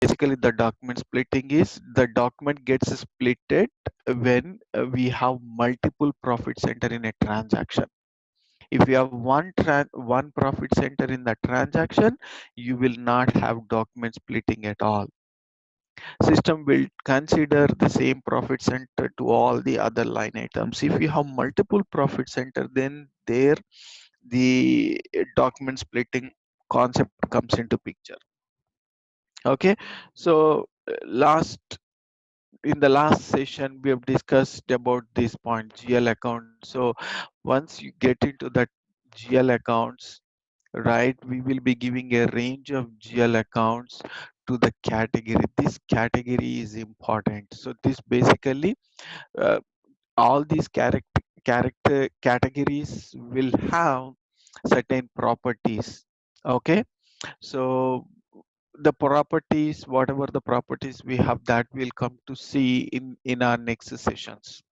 basically the document splitting is the document gets splitted when we have multiple profit center in a transaction. If you have one profit center in the transaction, you will not have document splitting at all. System will consider the same profit center to all the other line items. If you have multiple profit center, then there the document splitting concept comes into picture. Okay, so last in the last session we have discussed about this point, GL account. So once you get into that GL accounts, right, we will be giving a range of GL accounts to the category. This category is important. So this basically uh, all these character categories will have certain properties. Okay, so the properties, whatever the properties we have, that we'll come to see in our next sessions.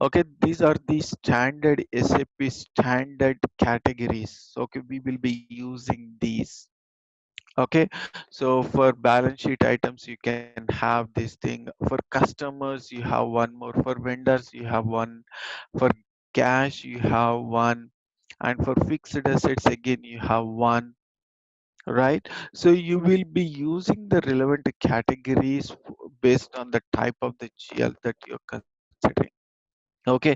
Okay, these are the standard SAP standard categories. Okay, we will be using these. Okay, so for balance sheet items you can have this thing. For customers you have one more, for vendors you have one, for cash you have one, and for fixed assets again you have one, right? So you will be using the relevant categories based on the type of the GL that you're considering. Okay,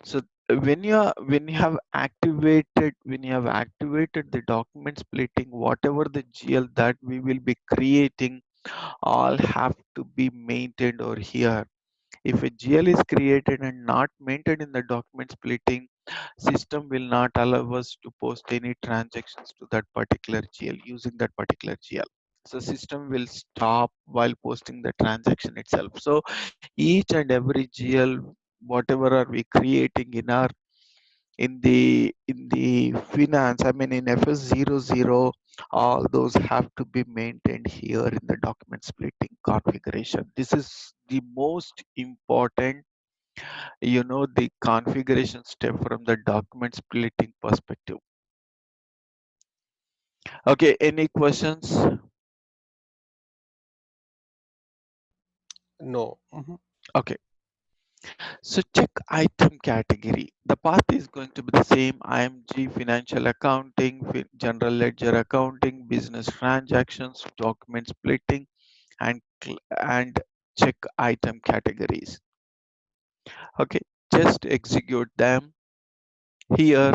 so when you have activated the document splitting, whatever the GL that we will be creating all have to be maintained over here. If a GL is created and not maintained in the document splitting, system will not allow us to post any transactions to that particular GL using that particular GL. So system will stop while posting the transaction itself. So each and every GL, whatever are we creating in our in the finance, I mean in FS00, all those have to be maintained here in the document splitting configuration. This is the most important, the configuration step from the document splitting perspective. Okay, any questions? No. Mhm. Okay, so check item category. The path is going to be the same: IMG, financial accounting, general ledger accounting, business transactions, document splitting, and check item categories. Okay, just execute them. Here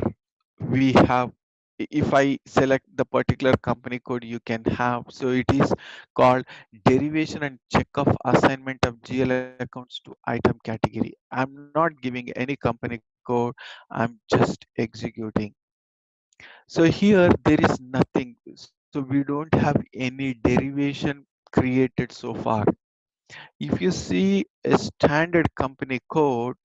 we have, if I select the particular company code, you can have, so it is called derivation and check of assignment of GL accounts to item category. I'm not giving any company code, I'm just executing. So here there is nothing, so we don't have any derivation created so far. If you see a standard company code,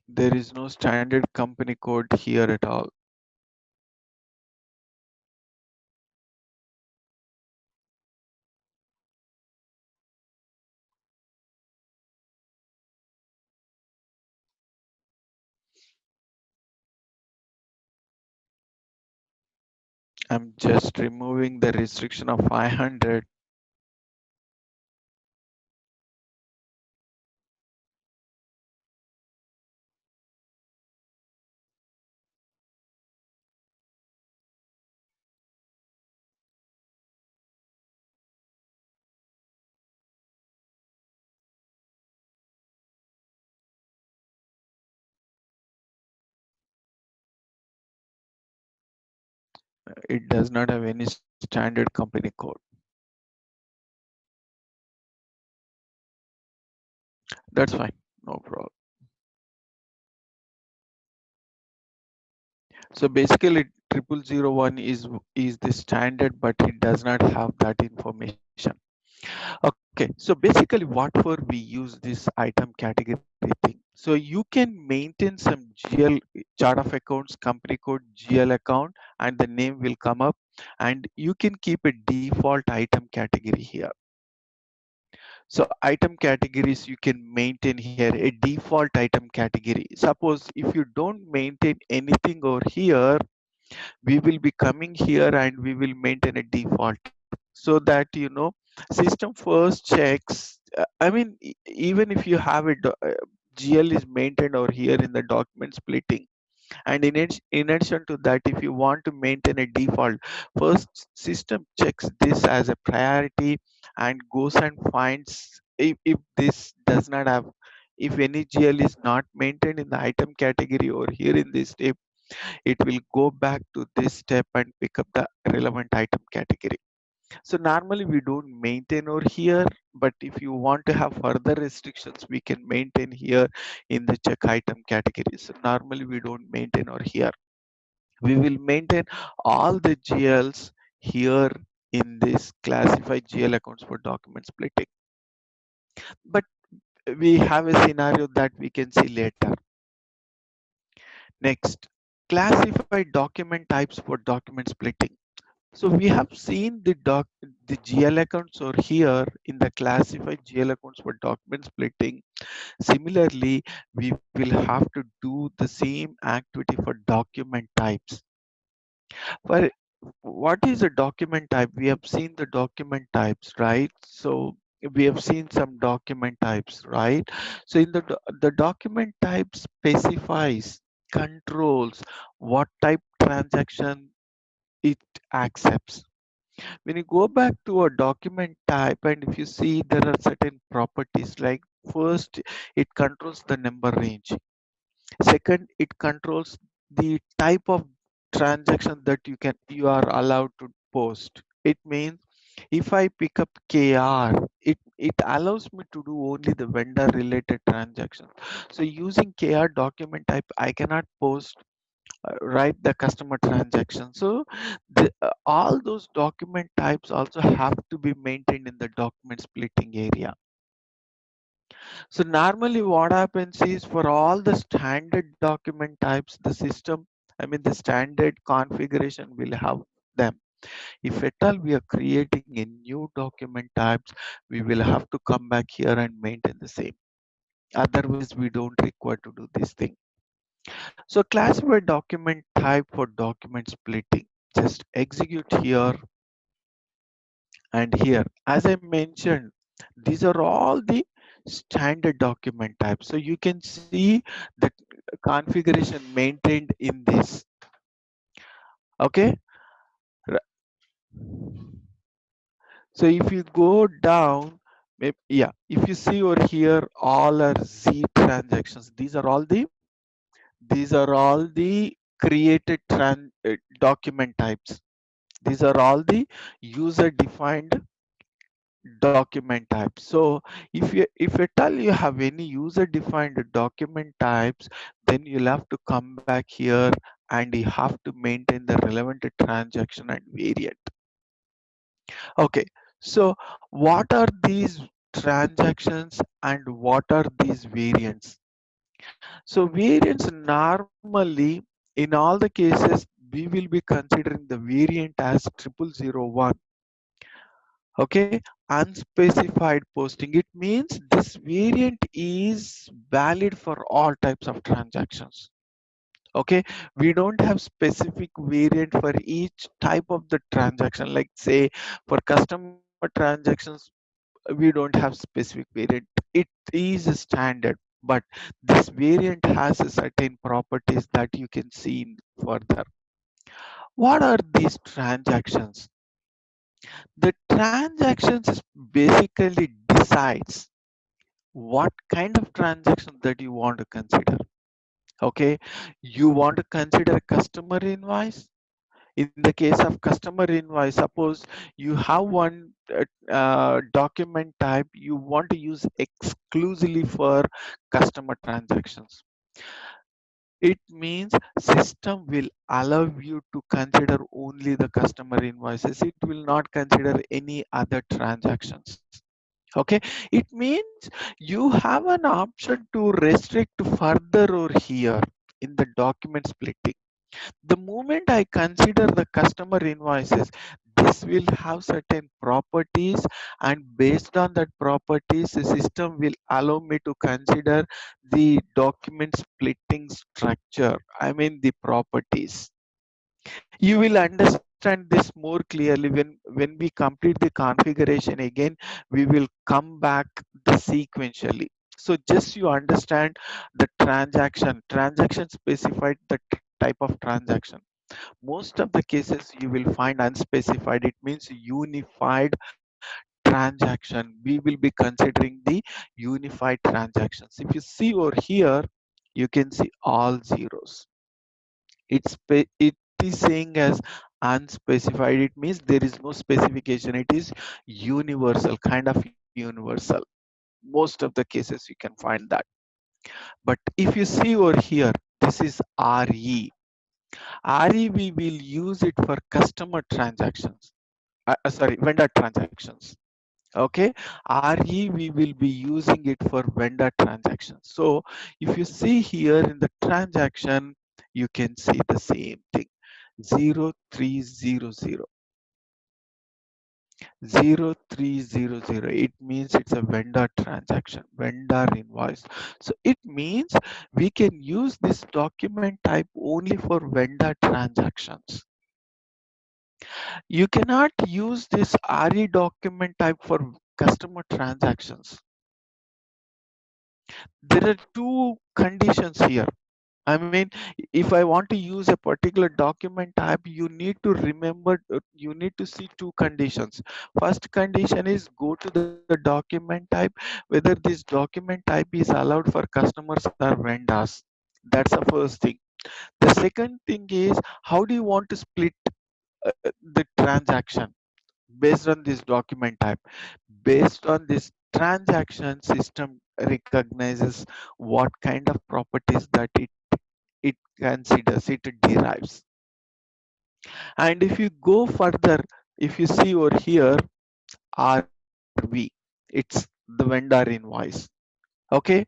there is no standard company code here at all. I'm just removing the restriction of 500. It does not have any standard company code. That's fine, no problem. So basically, 0001 is the standard, but it does not have that information. Okay, so basically, what for we use this item category thing? So you can maintain some GL chart of accounts, company code, GL account, and the name will come up, and you can keep a default item category here. So item categories you can maintain here a default item category. Suppose if you don't maintain anything over here, We will be coming here and we will maintain a default, so that system first checks. I mean, even if you have GL is maintained over here in the document splitting, and in addition to that, if you want to maintain a default, first system checks this as a priority and goes and finds if this does not have, if any GL is not maintained in the item category or here in this step, it will go back to this step and pick up the relevant item category. So normally we don't maintain over here, but if you want to have further restrictions, we can maintain here in the check item category. So normally we don't maintain over here. We will maintain all the GLs here in this classified GL accounts for document splitting. But we have a scenario that we can see later. Next, classified document types for document splitting. So we have seen the GL accounts or here in the classified GL accounts for document splitting. Similarly, we will have to do the same activity for document types. For what is a document type? We have seen the document types, right? So we have seen some document types, right? So in the document type specifies, controls what type transaction it accepts. When you go back to a document type, and if you see, there are certain properties, like first it controls the number range, second it controls the type of transaction that you are allowed to post. It means if I pick up KR, it allows me to do only the vendor related transactions. So using KR document type, I cannot post, right, the customer transaction. So all those document types also have to be maintained in the document splitting area. So normally what happens is, for all the standard document types, the system, I mean the standard configuration will have them. If at all we are creating a new document types, we will have to come back here and maintain the same. Otherwise we don't require to do this thing. So classify document type for document splitting. Just execute here and here. As I mentioned, these are all the standard document types. So you can see the configuration maintained in this. Okay. R- So if you go down, yeah, if you see over here, all are Z transactions. These are all the created document types. These are all the user defined document types. So if at all you have any user defined document types, then you'll have to come back here and you have to maintain the relevant transaction and variant. Okay, so what are these transactions and what are these variants? So variants, normally in all the cases we will be considering the variant as 0001. Okay, unspecified posting, it means this variant is valid for all types of transactions. Okay, we don't have specific variant for each type of the transaction, like say for customer transactions we don't have specific variant. It is a standard, but this variant has a certain properties that you can see further. What are these transactions? The transactions is basically decides what kind of transaction that you want to consider. Okay, you want to consider customer invoice. In the case of customer invoice, suppose you have one document type you want to use exclusively for customer transactions. It means system will allow you to consider only the customer invoices. It will not consider any other transactions. Okay, it means you have an option to restrict further or here in the document splitting. The moment I consider the customer invoices, this will have certain properties, and based on that properties, the system will allow me to consider the document splitting structure. I mean the properties. You will understand this more clearly when we complete the configuration again. We will come back the sequentially. So just you understand the transaction specified the type of transaction. Most of the cases you will find unspecified, it means unified transaction. We will be considering the unified transactions. If you see over here, you can see all zeros. It is saying as unspecified. It means there is no specification. It is universal, kind of universal. Most of the cases you can find that. But if you see over here, this is RE. RE, we will use it for customer transactions. Sorry, vendor transactions. Okay, RE, we will be using it for vendor transactions. So if you see here in the transaction, you can see the same thing. 0300, 0300, it means it's a vendor transaction, vendor invoice. So it means we can use this document type only for vendor transactions. You cannot use this RE document type for customer transactions. There are two conditions here. I mean, if I want to use a particular document type, you need to remember, you need to see two conditions. First condition is go to the document type, whether this document type is allowed for customers or vendors. That's the first thing. The second thing is, how do you want to split the transaction based on this document type? Based on this transaction, system recognizes what kind of properties that it considers, it derives. And if you go further, if you see over here, RV, it's the vendor invoice. Okay,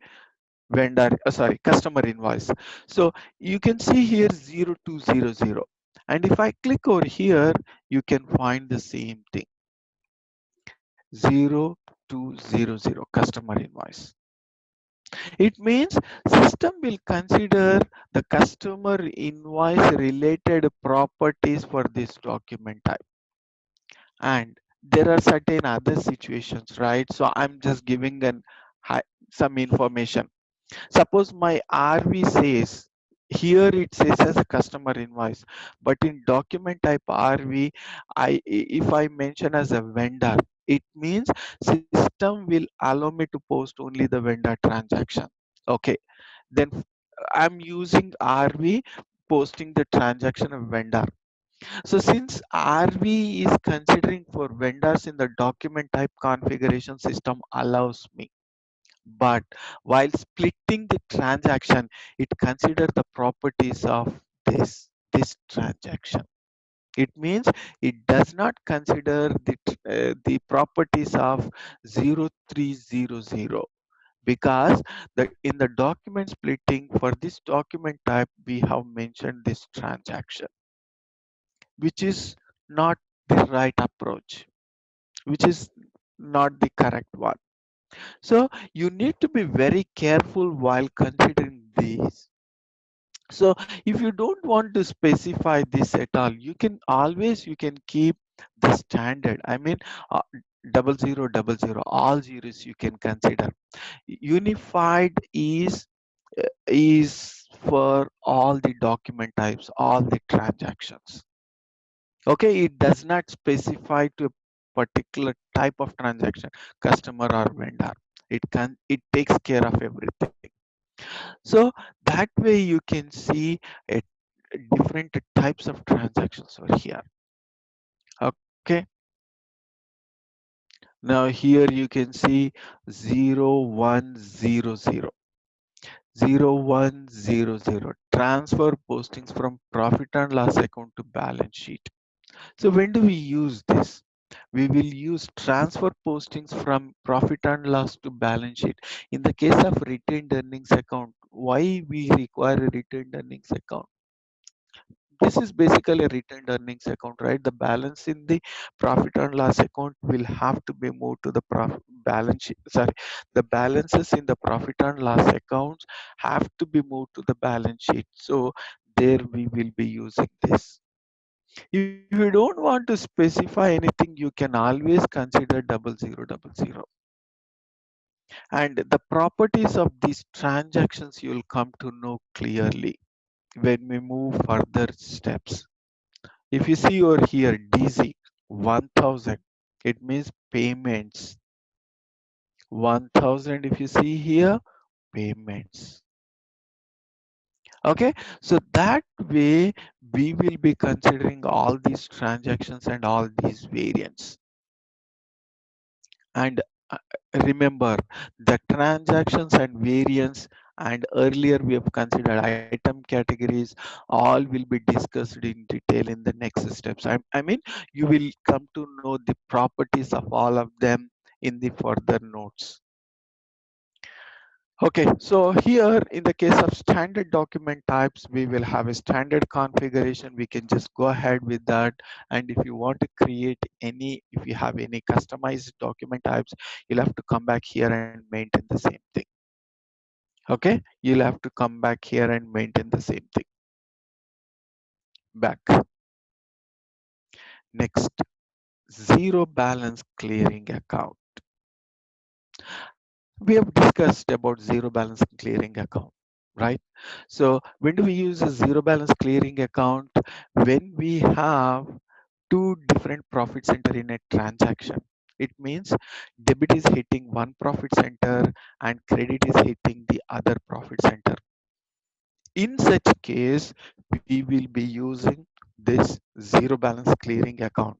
customer invoice. So you can see here 0200. And if I click over here, you can find the same thing, 0200 customer invoice. It means system will consider the customer invoice related properties for this document type. And there are certain other situations, right? So I'm just giving some information. Suppose my RV says, here it says as a customer invoice, but in document type RV, if I mention as a vendor, it means system will allow me to post only the vendor transaction. Okay, then I'm using RV posting the transaction of vendor. So since RV is considering for vendors in the document type configuration, system allows me. But while splitting the transaction, it considers the properties of this transaction. It means it does not consider the properties of 0300, because in the document splitting for this document type we have mentioned this transaction, which is not the right approach, which is not the correct one. So you need to be very careful while considering these. So if you don't want to specify this at all, you can keep the standard. I mean, uh, 0000, all zeros you can consider. Unified is for all the document types, all the transactions. Okay, it does not specify to a particular type of transaction, customer or vendor. It takes care of everything. So that way you can see a different types of transactions over here. Okay, now here you can see 0100, 0100 transfer postings from profit and loss account to balance sheet. So when do we use this? We will use transfer postings from profit and loss to balance sheet. In the case of retained earnings account, why we require a retained earnings account? This is basically a retained earnings account, right? The balance in the profit and loss account will have to be moved to the balance sheet. Sorry, the balances in the profit and loss accounts have to be moved to the balance sheet. So there we will be using this. If you don't want to specify anything, you can always consider 0000. And the properties of these transactions you'll come to know clearly when we move further steps. If you see over here DC 1000, it means payments. 1000, if you see here, payments. Okay, so that way we will be considering all these transactions and all these variants. And remember, the transactions and variants, and earlier we have considered item categories, all will be discussed in detail in the next steps. I mean, you will come to know the properties of all of them in the further notes. Okay, so here in the case of standard document types, we will have a standard configuration. We can just go ahead with that. And if you want to create any, if you have any customized document types, you'll have to come back here and maintain the same thing. Okay, you'll have to come back here and maintain the same thing. Back. Next, zero balance clearing account. We have discussed about zero balance clearing account, right? So when do we use a zero balance clearing account? When we have two different profit center in a transaction. It means debit is hitting one profit center and credit is hitting the other profit center. In such case, we will be using this zero balance clearing account.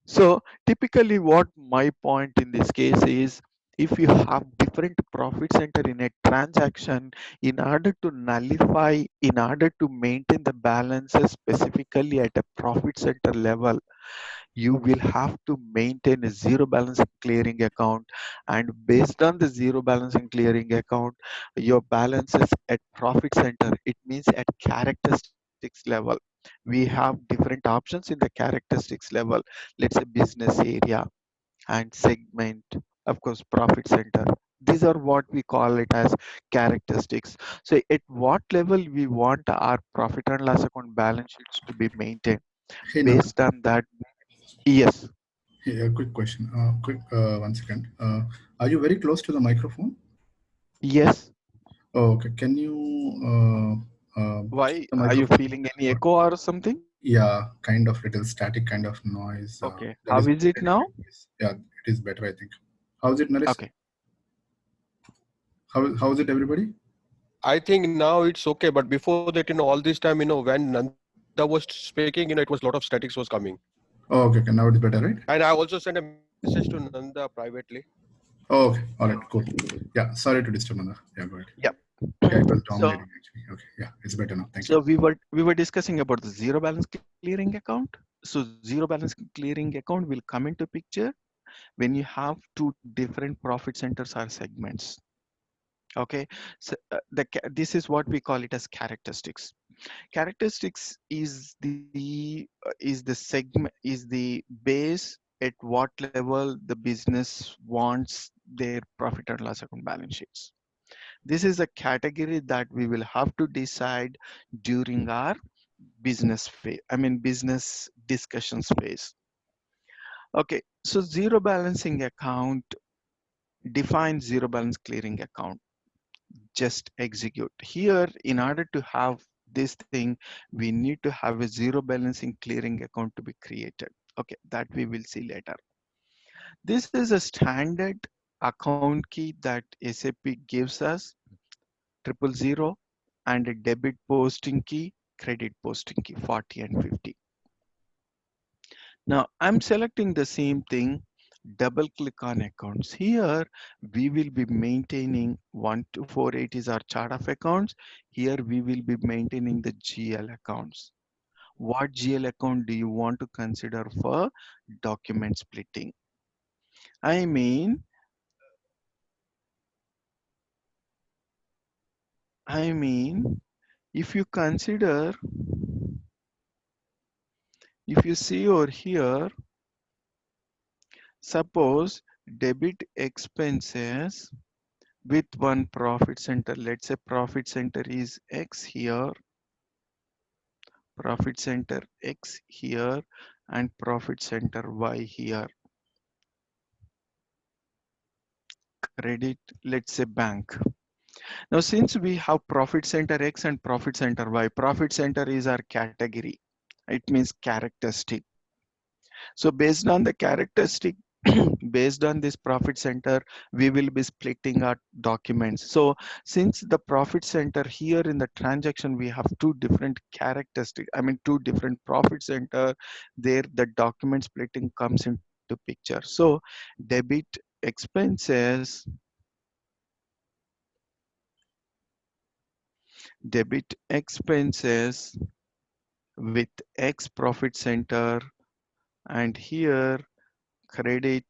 So typically what my point in this case is, if you have different profit center in a transaction, in order to nullify, in order to maintain the balances specifically at a profit center level, you will have to maintain a zero balance clearing account. And based on the zero balancing clearing account, your balances at profit center, it means at characteristics level, we have different options in the characteristics level. Let's say business area and segment, of course profit center. These are what we call it as characteristics. So at what level we want our profit and loss account balance sheets to be maintained. Hey Nanda, Based on that, yes. hey, a quick question. Quick, 1 second. Are you very close to the microphone? Yes. Oh, okay. Can you keep Why the are you microphone? feeling any echo or something? Yeah, kind of little static kind of noise. Okay. That How is is it generating now? my voice. Yeah, it is better, I think. How's it, Naresh? Okay. How's it, everybody? I think now it's okay, but before that, all this time, when Nanda was speaking, it was a lot of statics was coming. Oh, okay, okay. Now it's better, right? And I also sent a message to Nanda privately. Oh, okay. All right, cool. Yeah, sorry to disturb, Nanda. Yeah, go ahead. Yeah. Yeah, it was So dominating actually. Okay, yeah, it's better now. Thank you. so we were discussing about the zero balance clearing account. So zero balance clearing account will come into picture when you have two different profit centers or segments. Okay. So this is what we call it as characteristics. Characteristics is the segment, is the base at what level the business wants their profit and loss account balance sheets. This is a category that we will have to decide during our business phase, I mean business discussions phase. Okay, so zero balancing account defines zero balance clearing account. Just execute. Here, in order to have this thing, we need to have a zero balancing clearing account to be created. Okay, that we will see later. This is a standard account key that SAP gives us, 000, and a debit posting key, credit posting key 40 and 50. Now I'm selecting the same thing, double click on accounts. Here we will be maintaining 1 to 480 is our chart of accounts. Here we will be maintaining the GL accounts. What GL account do you want to consider for document splitting? I mean, I mean, if you consider, if you see over here, suppose debit expenses with one profit center. Let's say profit center is X here. profit center X here and profit center Y here. Credit, let's say bank. Now, since we have profit center X and profit center Y, profit center is our category. It means characteristic. So based on the characteristic, based on this profit center, we will be splitting our documents. So since the profit center here in the transaction, we have two different characteristics, I mean, two different profit center, there the document splitting comes into picture. So debit expenses, debit expenses with X profit center, and here credit,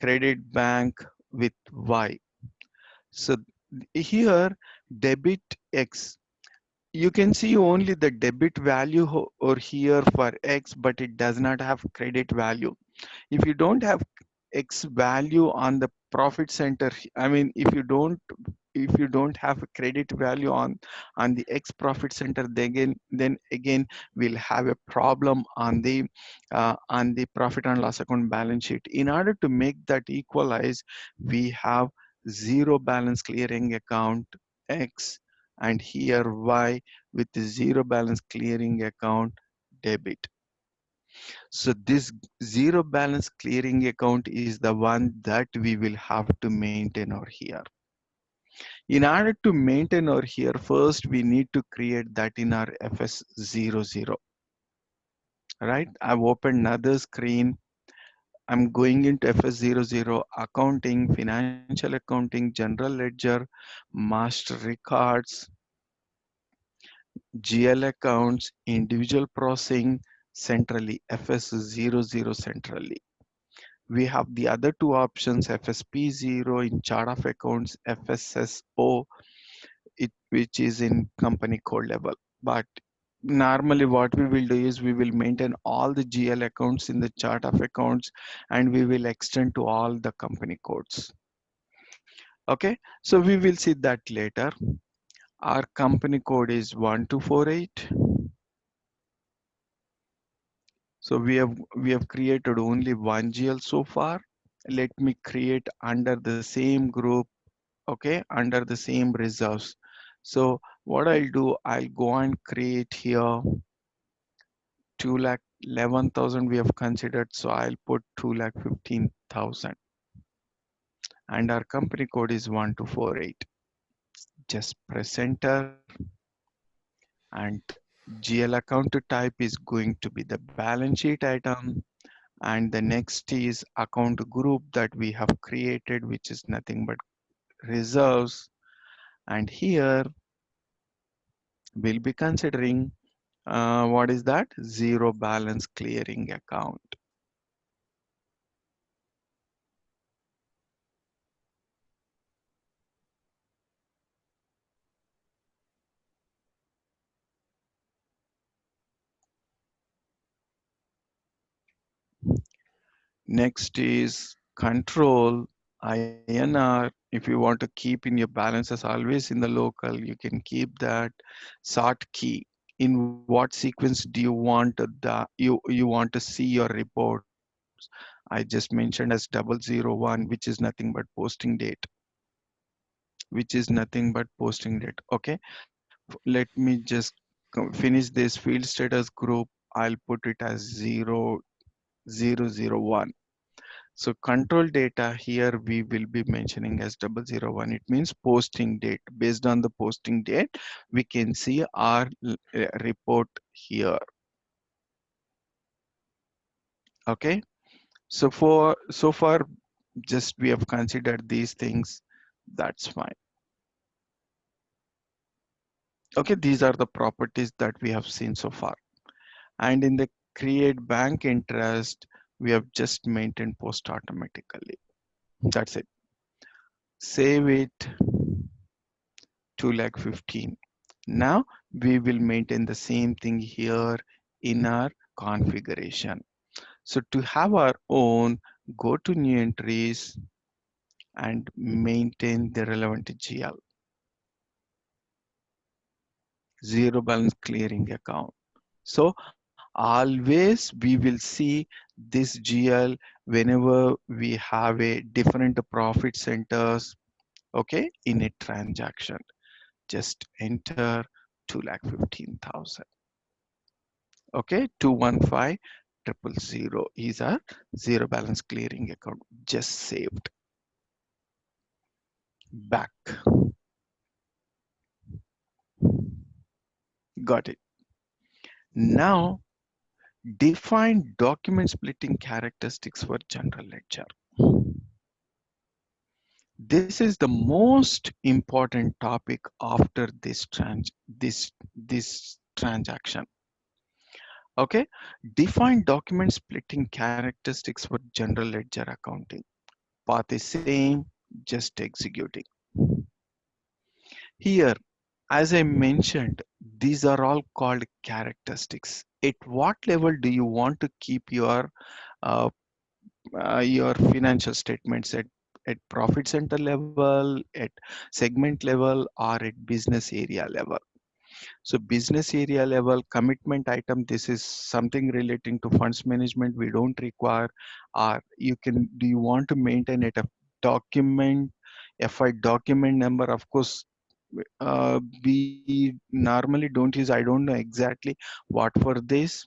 credit bank with Y. So here debit X, you can see only the debit value or here for X, but it does not have credit value. If you don't have X value on the profit center, I mean, if you don't have a credit value on the X profit center, then again we'll have a problem on the profit and loss account balance sheet. In order to make that equalize, we have zero balance clearing account X, and here Y with zero balance clearing account debit. So this zero balance clearing account is the one that we will have to maintain over here. In order to maintain over here, first we need to create that in our FS00. Right? I've opened another screen. I'm going into FS00, accounting, financial accounting, general ledger, master records, GL accounts, individual processing, centrally, FS00 centrally. We have the other two options, FSP0 in chart of accounts, FSSO, which is in company code level. But normally what we will do is we will maintain all the GL accounts in the chart of accounts, and we will extend to all the company codes. Okay, so we will see that later. Our company code is 1248. So we have created only one GL so far. Let me create under the same group, okay, under the same reserves. So what I'll do, I'll go and create here 2,11,000 we have considered. So I'll put 2,15,000 and our company code is 1248. Just press enter, and GL account type is going to be the balance sheet item. And the next is account group that we have created, which is nothing but reserves. And here we'll be considering what is that? Zero balance clearing account. Next is control INR. If you want to keep in your balances always in the local, you can keep that. Sort key. In what sequence do you want you want to see your reports? I just mentioned as 001, which is nothing but posting date, which is nothing but posting date. Okay, let me just finish this field status group. I'll put it as 0001. So control data here we will be mentioning as 001. It means posting date. Based on the posting date, we can see our report here. Okay. So far, just we have considered these things. That's fine. Okay, these are the properties that we have seen so far. And in the create bank interest, we have just maintained post automatically. That's it. Save it to like 15. Now we will maintain the same thing here in our configuration. So to have our own, go to new entries and maintain the relevant GL. zero balance clearing account. So always we will see this GL whenever we have a different profit centers, okay, in a transaction. Just enter 2,15,000. Okay, 215,000 is a zero balance clearing account. Just saved. Back. Got it. Now define document splitting characteristics for general ledger. This is the most important topic after this transaction. Okay, define document splitting characteristics for general ledger accounting. Path is same, just executing. Here, as I mentioned, these are all called characteristics. At what level do you want to keep uh, your financial statements at profit center level, at segment level, or at business area level? So business area level commitment item, this is something relating to funds management we don't require. Or you can, do you want to maintain it a document, FI document number? Of course, we normally don't use, I don't know exactly what for this.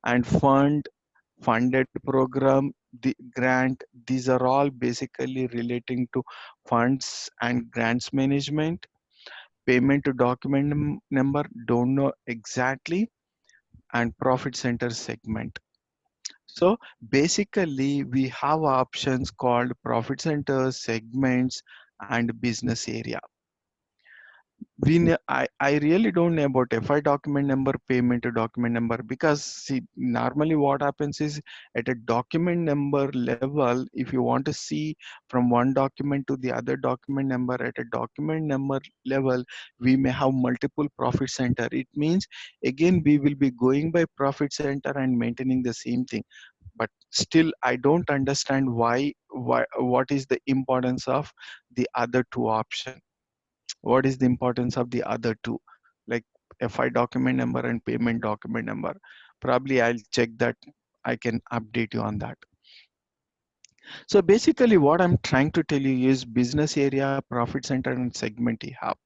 And funded program, the grant, these are all basically relating to funds and grants management. Payment to document number, don't know exactly. And profit center segment. So basically we have options called profit centers, segments, and business area. I really don't know about FI document number, payment to document number, because see, normally what happens is at a document number level, if you want to see from one document to the other document number at a document number level, we may have multiple profit center. It means again we will be going by profit center and maintaining the same thing. But still I don't understand why what is the importance of the other two options. What is the importance of the other two, like FI document number and payment document number? Probably I'll check that. I can update you on that. So basically what I'm trying to tell you is business area, profit center, and segment you have.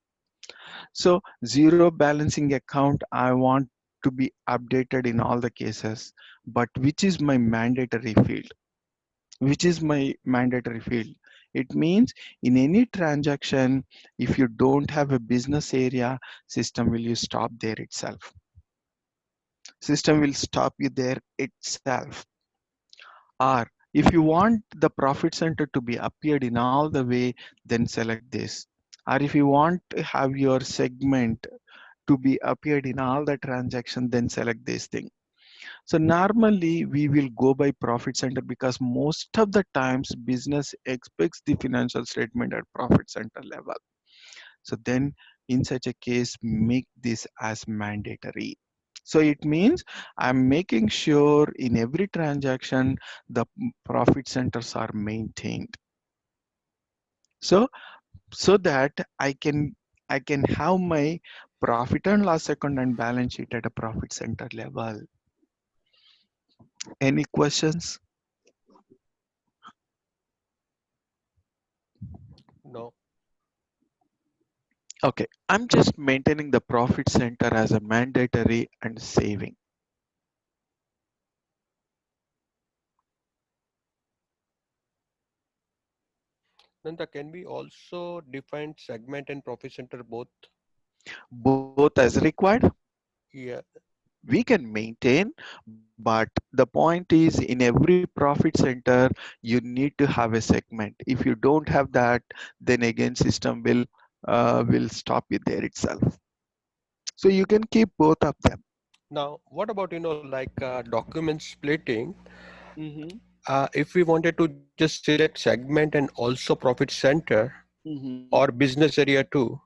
So zero balancing account, I want to be updated in all the cases, but which is my mandatory field? Which is my mandatory field? It means in any transaction, if you don't have a business area, system will you stop there itself. System will stop you there itself. Or if you want the profit center to be appeared in all the way, then select this. Or if you want to have your segment to be appeared in all the transaction, then select this thing. So normally we will go by profit center because most of the times business expects the financial statement at profit center level. So then in such a case, make this as mandatory. So it means I'm making sure in every transaction, the profit centers are maintained. So, so that I can have my profit and loss account and balance sheet at a profit center level. Any questions? No. Okay, I'm just maintaining the profit center as a mandatory and saving. Nanda, can we also define segment and profit center both? Both as required, Yeah. we can maintain, but the point is in every profit center, you need to have a segment. If you don't have that, then again system will stop you there itself. So you can keep both of them. Now, what about, like document splitting? Mm-hmm. If we wanted to just select segment and also profit center Mm-hmm. or business area too,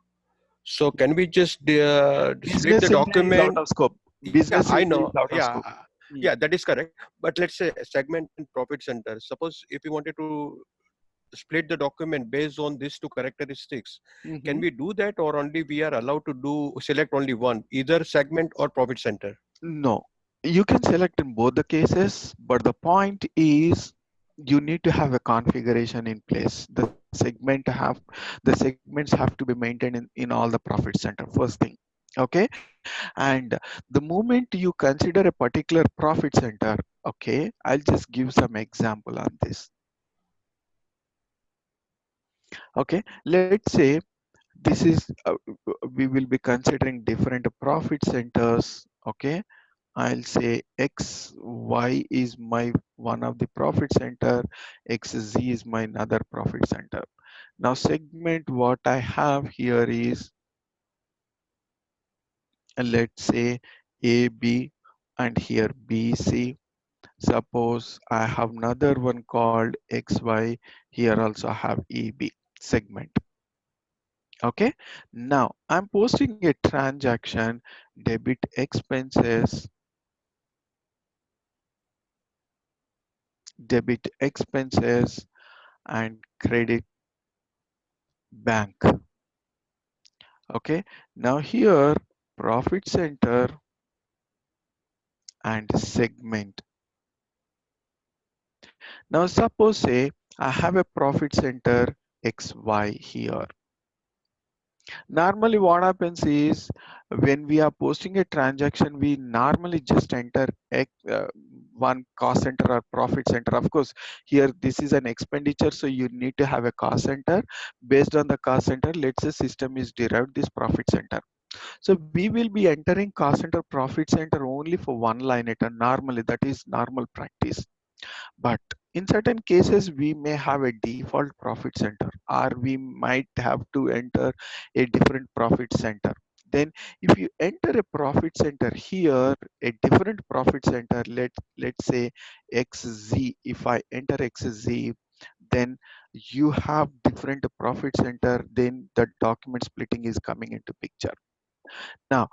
so can we just split the Business area is out document? of scope. Yeah, Business I area know. is out of Yeah, scope. yeah, Mm. that is correct. But let's say segment and profit center. Suppose if we wanted to split the document based on these two characteristics. Can Mhm. we do that, or only we are allowed to do select only one, either segment or profit center? No, you can select in both the cases, but the point is you need to have a configuration in place. The segments have to be maintained in all the profit center first thing. Okay, and the moment you consider a particular profit center, okay, I'll just give some example on this. Okay, let's say this is we will be considering different profit centers. Okay, I'll say X, Y is my one of the profit center, X, Z is my another profit center. Now segment what I have here is, let's say A, B, and here B, C. Suppose I have another one called X, Y. Here also I have E, B segment. Okay. Now I'm posting a transaction, debit expenses, debit expenses, and credit bank. Okay, now here profit center and segment. Now suppose say I have a profit center XY here. Normally what happens is when we are posting a transaction, we normally just enter one cost center or profit center. Of course, here this is an expenditure, so you need to have a cost center. Based on the cost center, let's say system is derived this profit center. So we will be entering cost center, profit center only for one line item. Normally, that is normal practice. But in certain cases, we may have a default profit center, or we might have to enter a different profit center. Then, if you enter a profit center here, a different profit center, let's say XZ. If I enter XZ, then you have different profit center. Then the document splitting is coming into picture. Now,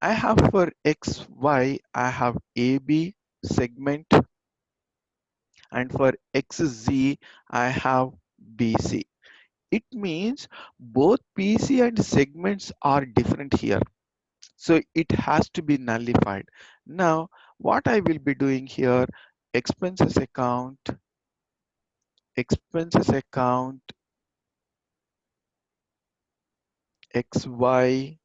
I have for XY, I have AB segment, and for XZ, I have BC. It means both PC and segments are different here. So it has to be nullified. Now, what I will be doing here, expenses account, expenses account, XY,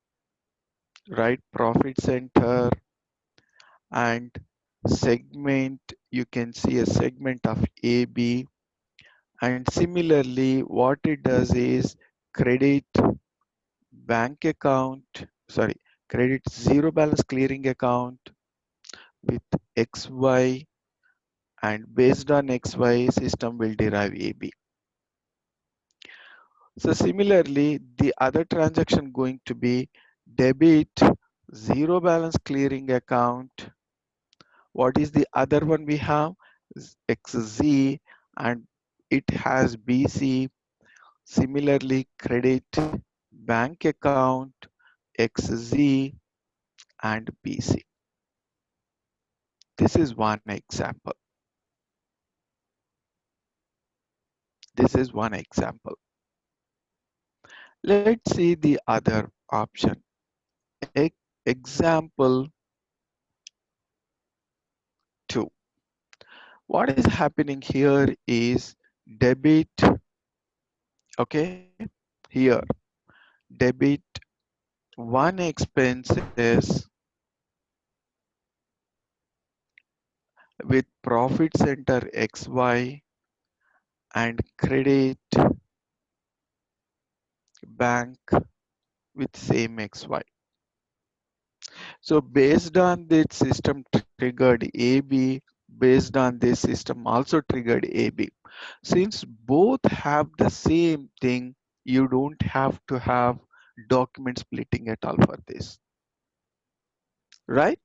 right, profit center, and segment, you can see a segment of AB. And similarly, what it does is credit bank account, sorry, credit zero balance clearing account with XY, and based on XY, system will derive AB. So similarly, the other transaction going to be debit zero balance clearing account. What is the other one we have? XZ, and it has BC. Similarly, credit bank account XZ and BC. This is one example. This is one example. Let's see the other option. Example 2. What is happening here is debit, okay, here, debit one expenses with profit center XY and credit bank with same XY. So based on this system triggered AB, based on this system also triggered AB. Since both have the same thing, you don't have to have document splitting at all for this, right?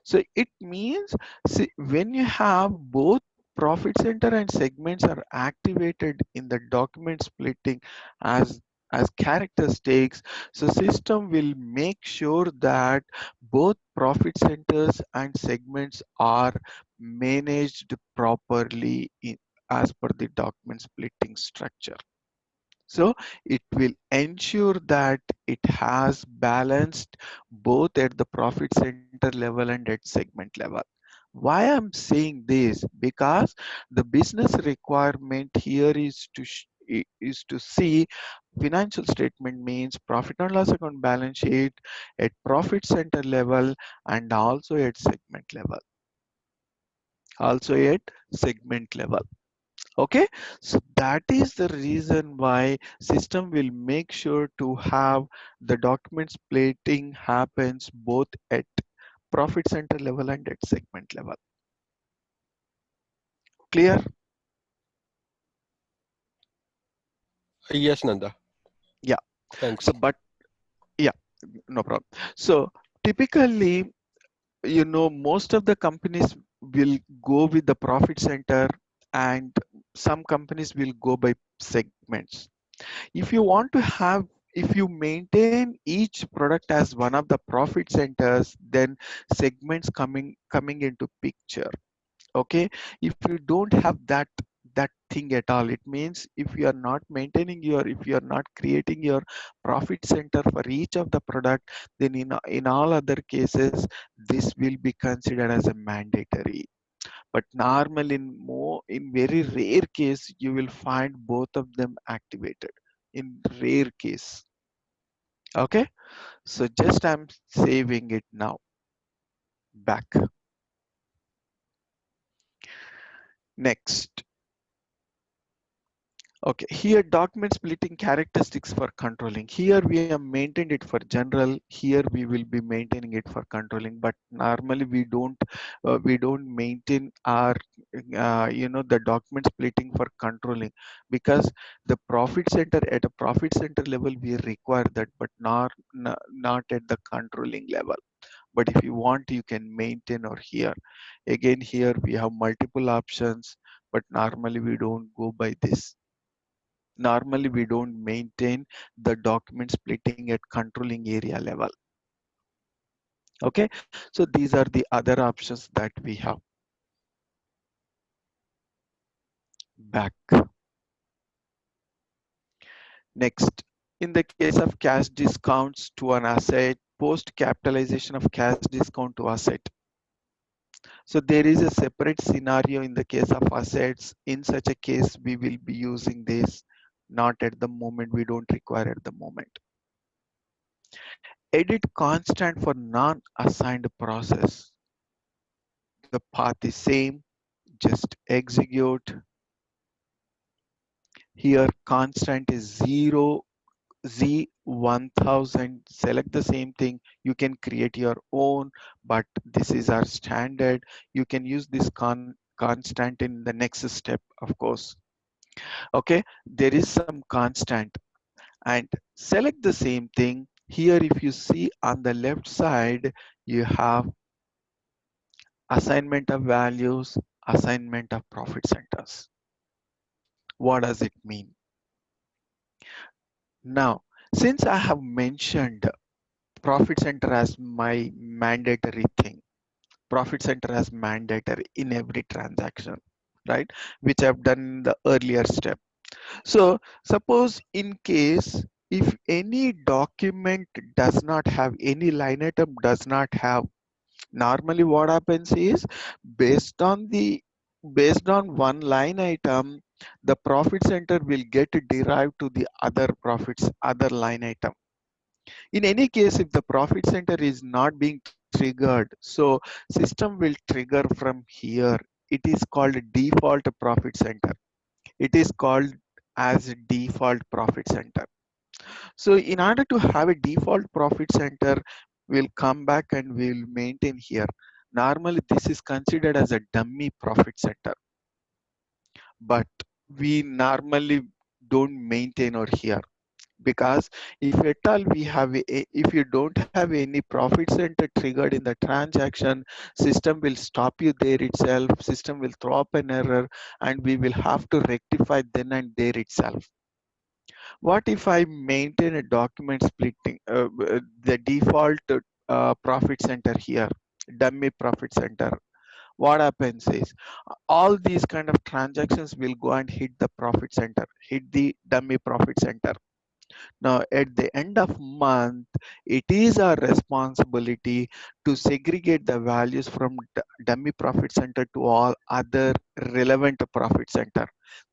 So it means, see, when you have both profit center and segments are activated in the document splitting as characteristics, so system will make sure that both profit centers and segments are managed properly as per the document splitting structure. So it will ensure that it has balanced both at the profit center level and at segment level. Why I'm saying this? Because the business requirement here is is to see financial statement means profit and loss account balance sheet at profit center level and also at segment level. Okay, so that is the reason why system will make sure to have the document splitting happens both at profit center level and at segment level. Clear? Yes, Nanda. Yeah. Thanks. So, but yeah, no problem. So typically, most of the companies will go with the profit center, and some companies will go by segments. If you want to have, if you maintain each product as one of the profit centers, then segments coming into picture. Okay, if you don't have that thing at all, it means if you are not maintaining your, if you are not creating your profit center for each of the product, then in all other cases this will be considered as a mandatory. But normal, in very rare case you will find both of them activated, in rare case. Okay, so just I'm saving it now. Back. Next. Okay, here document splitting characteristics for controlling. Here we have maintained it for general. Here we will be maintaining it for controlling. But normally we don't maintain our the document splitting for controlling, because the profit center, at a profit center level we require that, but not at the controlling level. But if you want, you can maintain or here. Again, here we have multiple options, but normally we don't go by this. Normally we don't maintain the document splitting at controlling area level. Okay, so these are the other options that we have. Back. Next, in the case of cash discounts to an asset, post capitalization of cash discount to asset. So there is a separate scenario in the case of assets. In such a case we will be using this, not at the moment, we don't require at the moment. Edit constant for non-assigned process. The path is same, just execute. Here constant is 0, Z1000, select the same thing. You can create your own, but this is our standard. You can use this constant in the next step, of course. Okay, there is some constant, and select the same thing. Here, if you see on the left side, you have assignment of values, assignment of profit centers. What does it mean? Now, since I have mentioned profit center as my mandatory thing, profit center as mandatory in every transaction, right? Which I've done in the earlier step. So suppose in case if any document does not have, any line item does not have, normally what happens is, based on the based on one line item, the profit center will get derived to the other profits, other line item. In any case, if the profit center is not being triggered, so system will trigger from here. It is called default profit center. It is called as default profit center. So in order to have a default profit center, we'll come back and we'll maintain here. Normally this is considered as a dummy profit center, but we normally don't maintain or here, because if at all we have if you don't have any profit center triggered in the transaction, system will stop you there itself, system will throw up an error, and we will have to rectify then and there itself. What if I maintain a document splitting, the default profit center here, dummy profit center? what happens is all these kind of transactions will go and hit the profit center, hit the dummy profit center. Now at the end of month, it is our responsibility to segregate the values from dummy profit center to all other relevant profit center.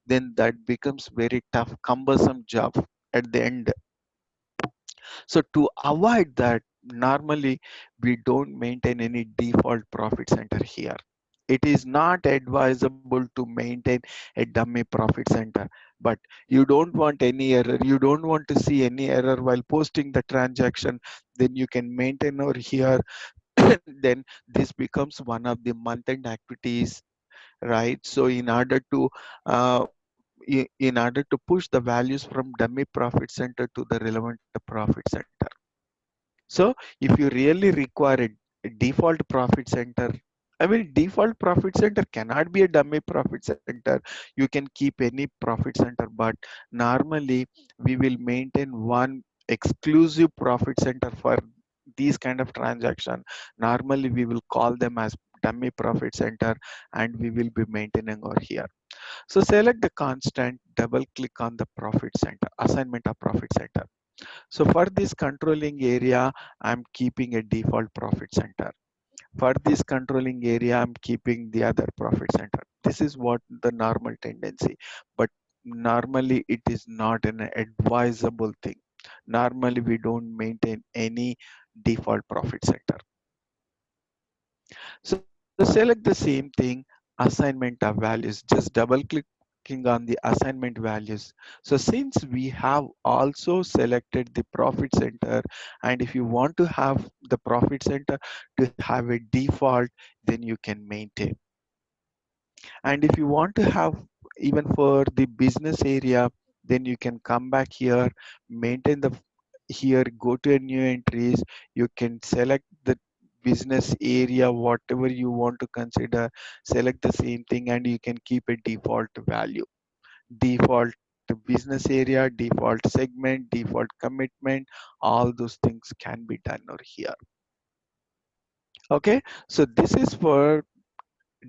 Then that becomes very tough cumbersome job at the end. So to avoid that, normally we don't maintain any default profit center here. It is not advisable to maintain a dummy profit center, but you don't want any error. You don't want to see any error while posting the transaction. Then you can maintain over here. Then this becomes one of the month-end activities, right? So in order to push the values from dummy profit center to the relevant profit center. So if you really require a default profit center, I mean, default profit center cannot be a dummy profit center. You can keep any profit center, but normally we will maintain one exclusive profit center for these kind of transaction. Normally we will call them as dummy profit center, and we will be maintaining over here. So select the constant, double click on the profit center, assignment of profit center. So for this controlling area, I'm keeping a default profit center. For this controlling area, I'm keeping the other profit center. This is what the normal tendency, but normally it is not an advisable thing. Normally we don't maintain any default profit center. So select the same thing, assignment of values, just double clicking on the assignment values. So since we have also selected the profit center, and if you want to have the profit center to have a default, then you can maintain. And if you want to have even for the business area, then you can come back here, maintain the here, go to a new entries. You can select the business area, whatever you want to consider, select the same thing, and you can keep a default value, default business area, default segment, default commitment. All those things can be done over here. Okay, so this is for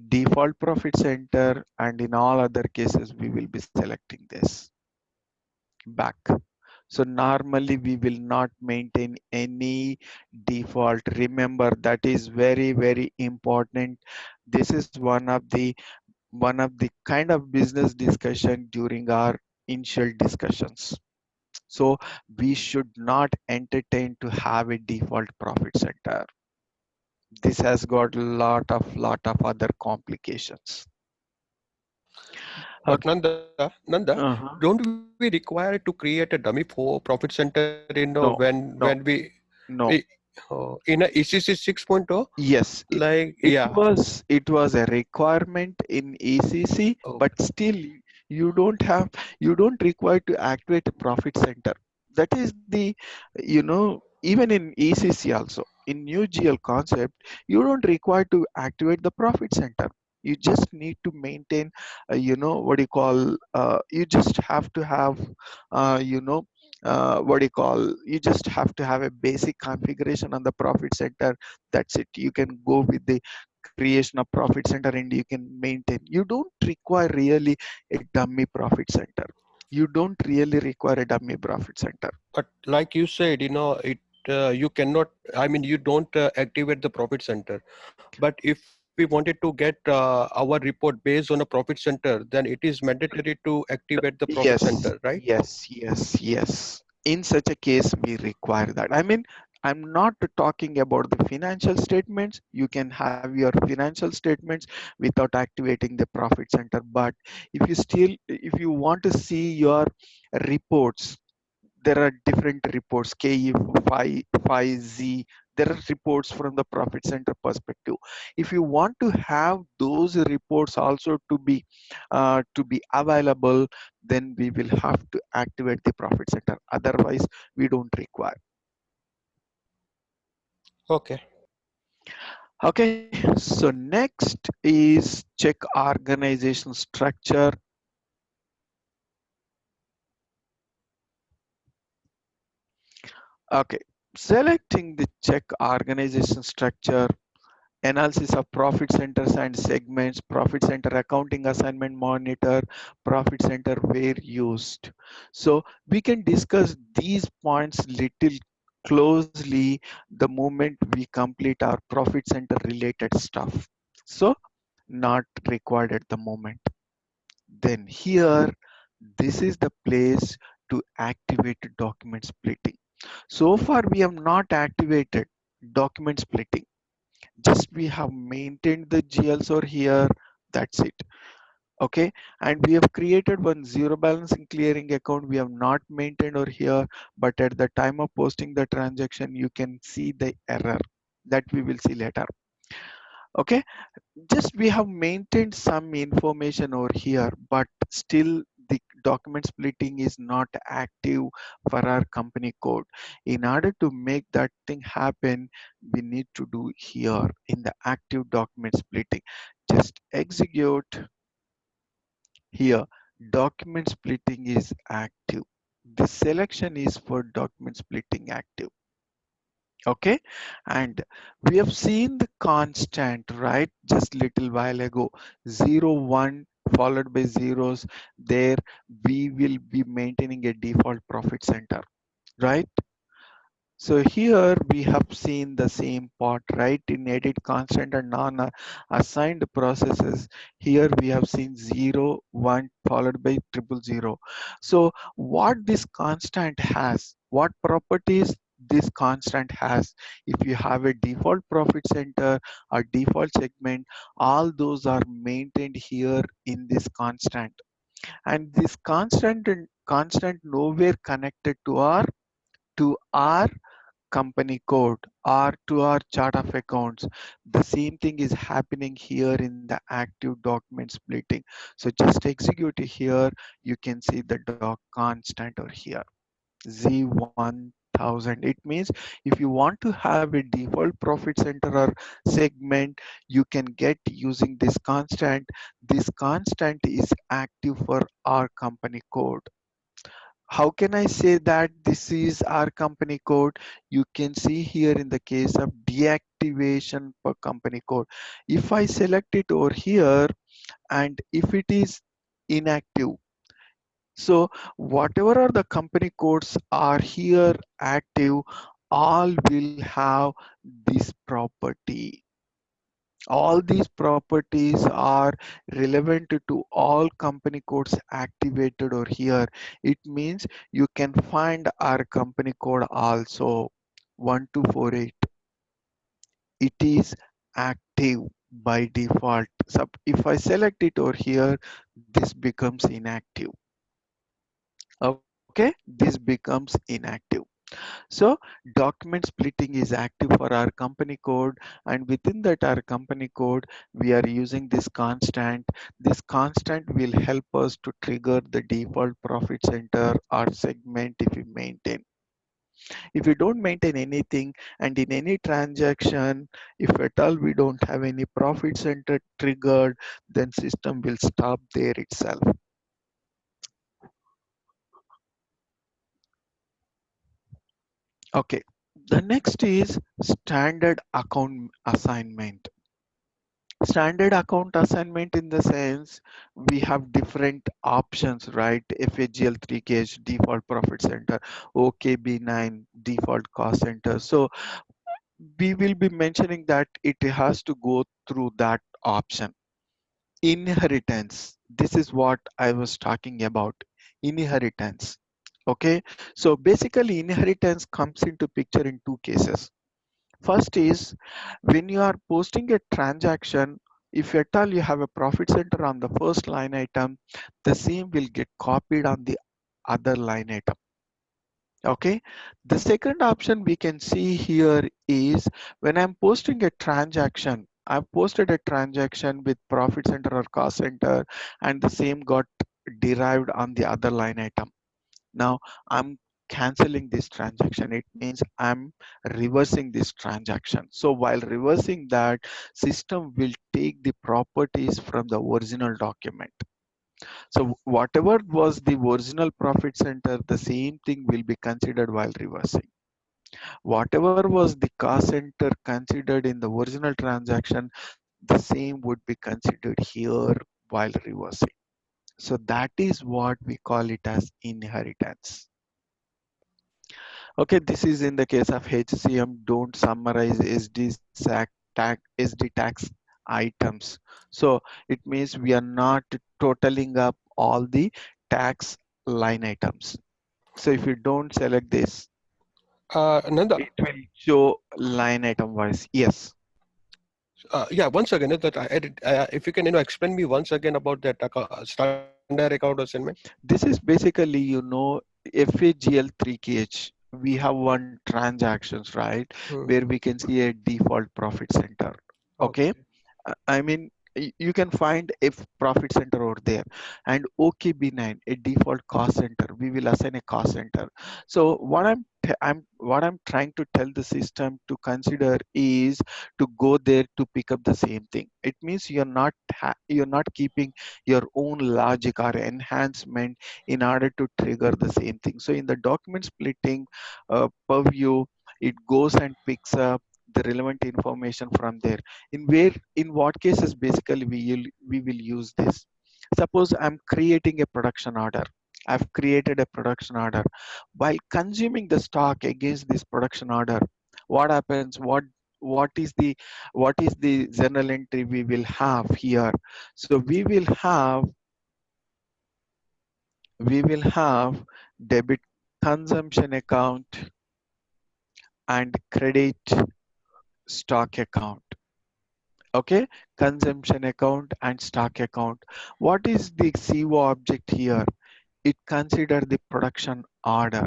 default profit center, and in all other cases we will be selecting this back. So normally we will not maintain any default. Remember, that is very, very important. This is one of the kind of business discussion during our initial discussions. So we should not entertain to have a default profit center. This has got lot of other complications. But Okay. Nanda, Uh-huh. don't we require to create a dummy for profit center No, when no, we no. in a ECC 6.0? Yes, Like, it yeah. was it was a requirement in ECC, Oh, but still you don't have you don't require to activate a profit center. That is the even in ECC also in new GL concept, you don't require to activate the profit center. You just need to maintain what do you call you just have to have what do you call you just have to have a basic configuration on the profit center. That's it. You can go with the creation of profit center and you can maintain. You don't require really a dummy profit center. You don't really require a dummy profit center. but like you said, you cannot. I mean, you don't activate the profit center. But if we wanted to get our report based on a profit center, then it is mandatory to activate the profit Yes, center, right? yes. In such a case, we require that. I mean, I'm not talking about the financial statements. You can have your financial statements without activating the profit center. But if you want to see your reports, there are different reports, KE5, 5Z. There are reports from the profit center perspective. If you want to have those reports also to be available, then we will have to activate the profit center. Otherwise, we don't require. Okay. Okay, so next is check organization structure. Okay, selecting the check organization structure. analysis of profit centers and segments, profit center accounting assignment monitor, profit center were used. So we can discuss these points little closely the moment we complete our profit center related stuff. So not required at the moment. Then here, this is the place to activate document splitting. So far we have not activated document splitting, just we have maintained the GLs over here, that's it. Okay, and we have created one zero balance in clearing account we have not maintained over here, but at the time of posting the transaction you can see the error that we will see later. Okay, just we have maintained some information over here, but still the document splitting is not active for our company code. In order to make that thing happen, we need to do here in the active document splitting. Just execute here. Document splitting is active. This selection is for document splitting active. Okay, and we have seen the constant, right, just little while ago, 0 1 followed by zeros. There we will be maintaining a default profit center, right? So here we have seen the same part, right? In edit constant and non-assigned processes, here we have seen 0 1 followed by triple zero. So what this constant has, what properties this constant has? If you have a default profit center or default segment, all those are maintained here in this constant. And this constant nowhere connected to our company code or to our chart of accounts. The same thing is happening here in the active document splitting. So just execute it here. You can see the doc constant over here, Z1000. It means if you want to have a default profit center or segment, you can get using this constant. This constant is active for our company code. How can I say that this is our company code? You can see here in the case of deactivation for company code. If I select it over here and if it is inactive, so whatever are the company codes are here active, all will have this property. All these properties are relevant to all company codes activated over here. It means you can find our company code also 1248. It is active by default. So if I select it over here, this becomes inactive. Okay, this becomes inactive. So document splitting is active for our company code, and within that our company code, we are using this constant. This constant will help us to trigger the default profit center or segment if we maintain. If we don't maintain anything and in any transaction, if at all we don't have any profit center triggered, then system will stop there itself. Okay. The next is standard account assignment. Standard account assignment in the sense we have different options, right? FAGL 3 gauge default profit center, OKB9 default cost center. So we will be mentioning that it has to go through that option. Inheritance. This is what I was talking about. Inheritance. Okay. So basically inheritance comes into picture in two cases. First is when you are posting a transaction, if at all you have a profit center on the first line item, the same will get copied on the other line item. Okay. The second option we can see here is when I'm posting a transaction, I've posted a transaction with profit center or cost center and the same got derived on the other line item. Now I'm canceling this transaction. It means I'm reversing this transaction. So while reversing that, system will take the properties from the original document. So whatever was the original profit center, the same thing will be considered while reversing. Whatever was the cost center considered in the original transaction, the same would be considered here while reversing. So that is what we call it as inheritance. Okay, this is in the case of HCM. Don't summarize SD tax items. So it means we are not totaling up all the tax line items. So if you don't select this, Nanda, it will show line item wise. Yes. yeah, once again, if you can, explain me once again about that standard account assignment. This is basically, FAGL 3KH. We have one transactions, right? Hmm. Where we can see a default profit center. Okay. Okay. I mean, you can find a profit center over there, and OKB9, a default cost center. We will assign a cost center. So what I'm trying to tell the system to consider is to go there to pick up the same thing. It means you're not keeping your own logic or enhancement in order to trigger the same thing. So in the document splitting purview, it goes and picks up the relevant information from there. In what cases basically we will use this? Suppose I'm creating a production order. I've created a production order. While consuming the stock against this production order, what happens? What is the journal entry we will have here? So we will have debit consumption account and credit stock account. Okay, consumption account and stock account. What is the CO object here? It consider the production order.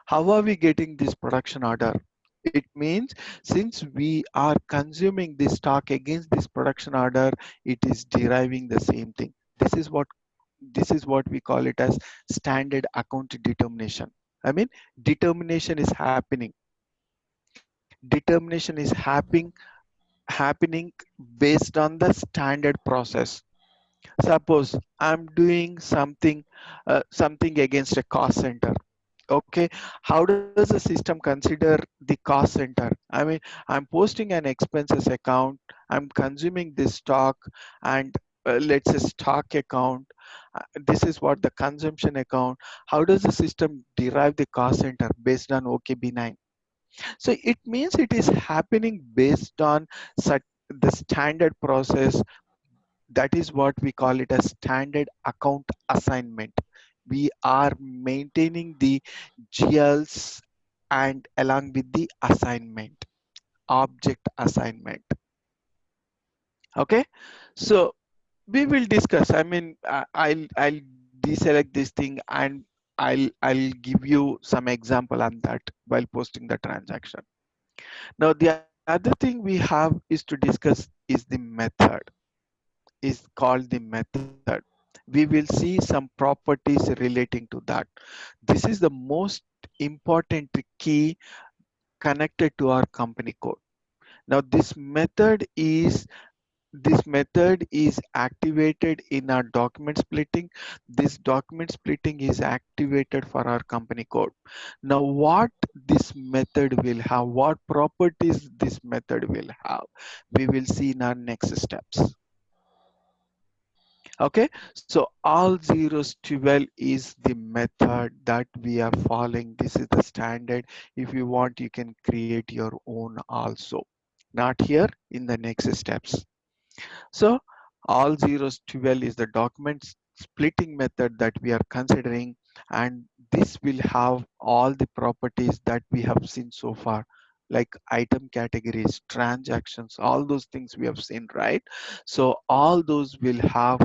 How are we getting this production order? It means since we are consuming this stock against this production order, it is deriving the same thing. This is what we call it as standard account determination. I mean, determination is happening based on the standard process. Suppose I'm doing something against a cost center. Okay, how does the system consider the cost center? I mean, I'm posting an expenses account, I'm consuming this stock, and let's say stock account. This is what the consumption account. How does the system derive the cost center based on OKB9? So it means it is happening based on the standard process. That is what we call it as standard account assignment. We are maintaining the GLs and along with the assignment, object assignment. Okay, so we will discuss. I mean, I'll deselect this thing, and I'll give you some example on that while posting the transaction. Now the other thing we have is to discuss is the method, is called the method. We will see some properties relating to that. This is the most important key connected to our company code. Now this method is activated in our document splitting. This document splitting is activated for our company code. Now what this method will have, what properties this method will have, we will see in our next steps. Okay, so all zeros 12 is the method that we are following. This is the standard. If you want, you can create your own also. Not here, in the next steps. So all zeros 12 is the document splitting method that we are considering, and this will have all the properties that we have seen so far, like item categories, transactions, all those things we have seen, right? So all those will have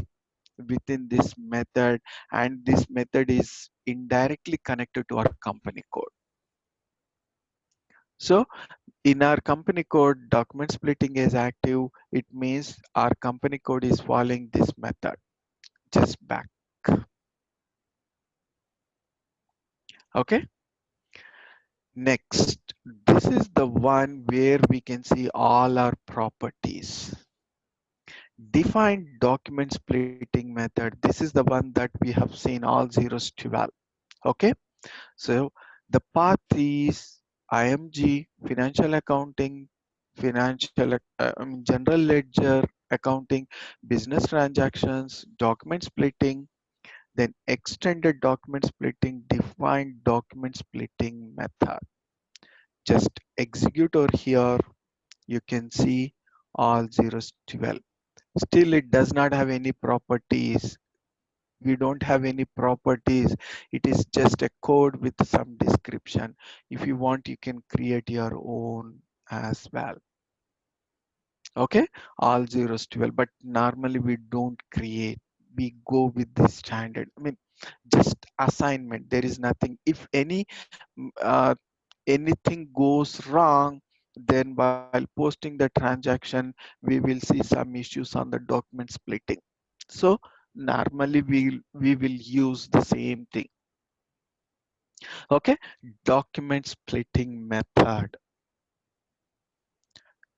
within this method, and this method is indirectly connected to our company code. So in our company code, document splitting is active. It means our company code is following this method. Just back. Okay, next, this is the one where we can see all our properties. Define document splitting method. This is the one that we have seen all zeros 12. Okay, so The path is IMG, financial accounting, general ledger accounting, business transactions, document splitting, then extended document splitting, defined document splitting method. Just execute over here. You can see all zeros 12. Still, it does not have any properties. We don't have any properties. It is just a code with some description. If you want, you can create your own as well. Okay, all zeros 12, but normally we don't create. We go with the standard. I mean, just assignment. There is nothing. If anything goes wrong, then while posting the transaction, we will see some issues on the document splitting. So normally we will use the same thing. Okay, document splitting method.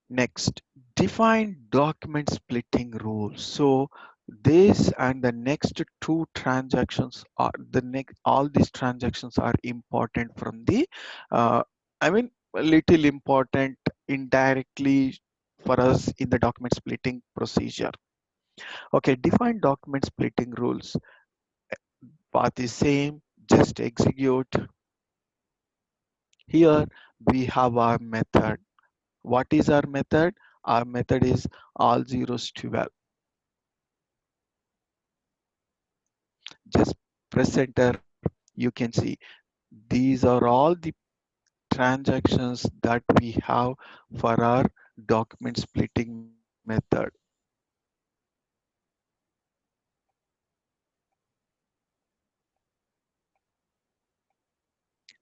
Next, define document splitting rules. So this and the next two transactions are the next, all these transactions are important from the, uh, I mean, a little important indirectly for us in the document splitting procedure. Okay, define document splitting rules. Path is same, just execute. Here we have our method. What is our method? Our method is all zeros 12. Just press enter. You can see these are all the transactions that we have for our document splitting method.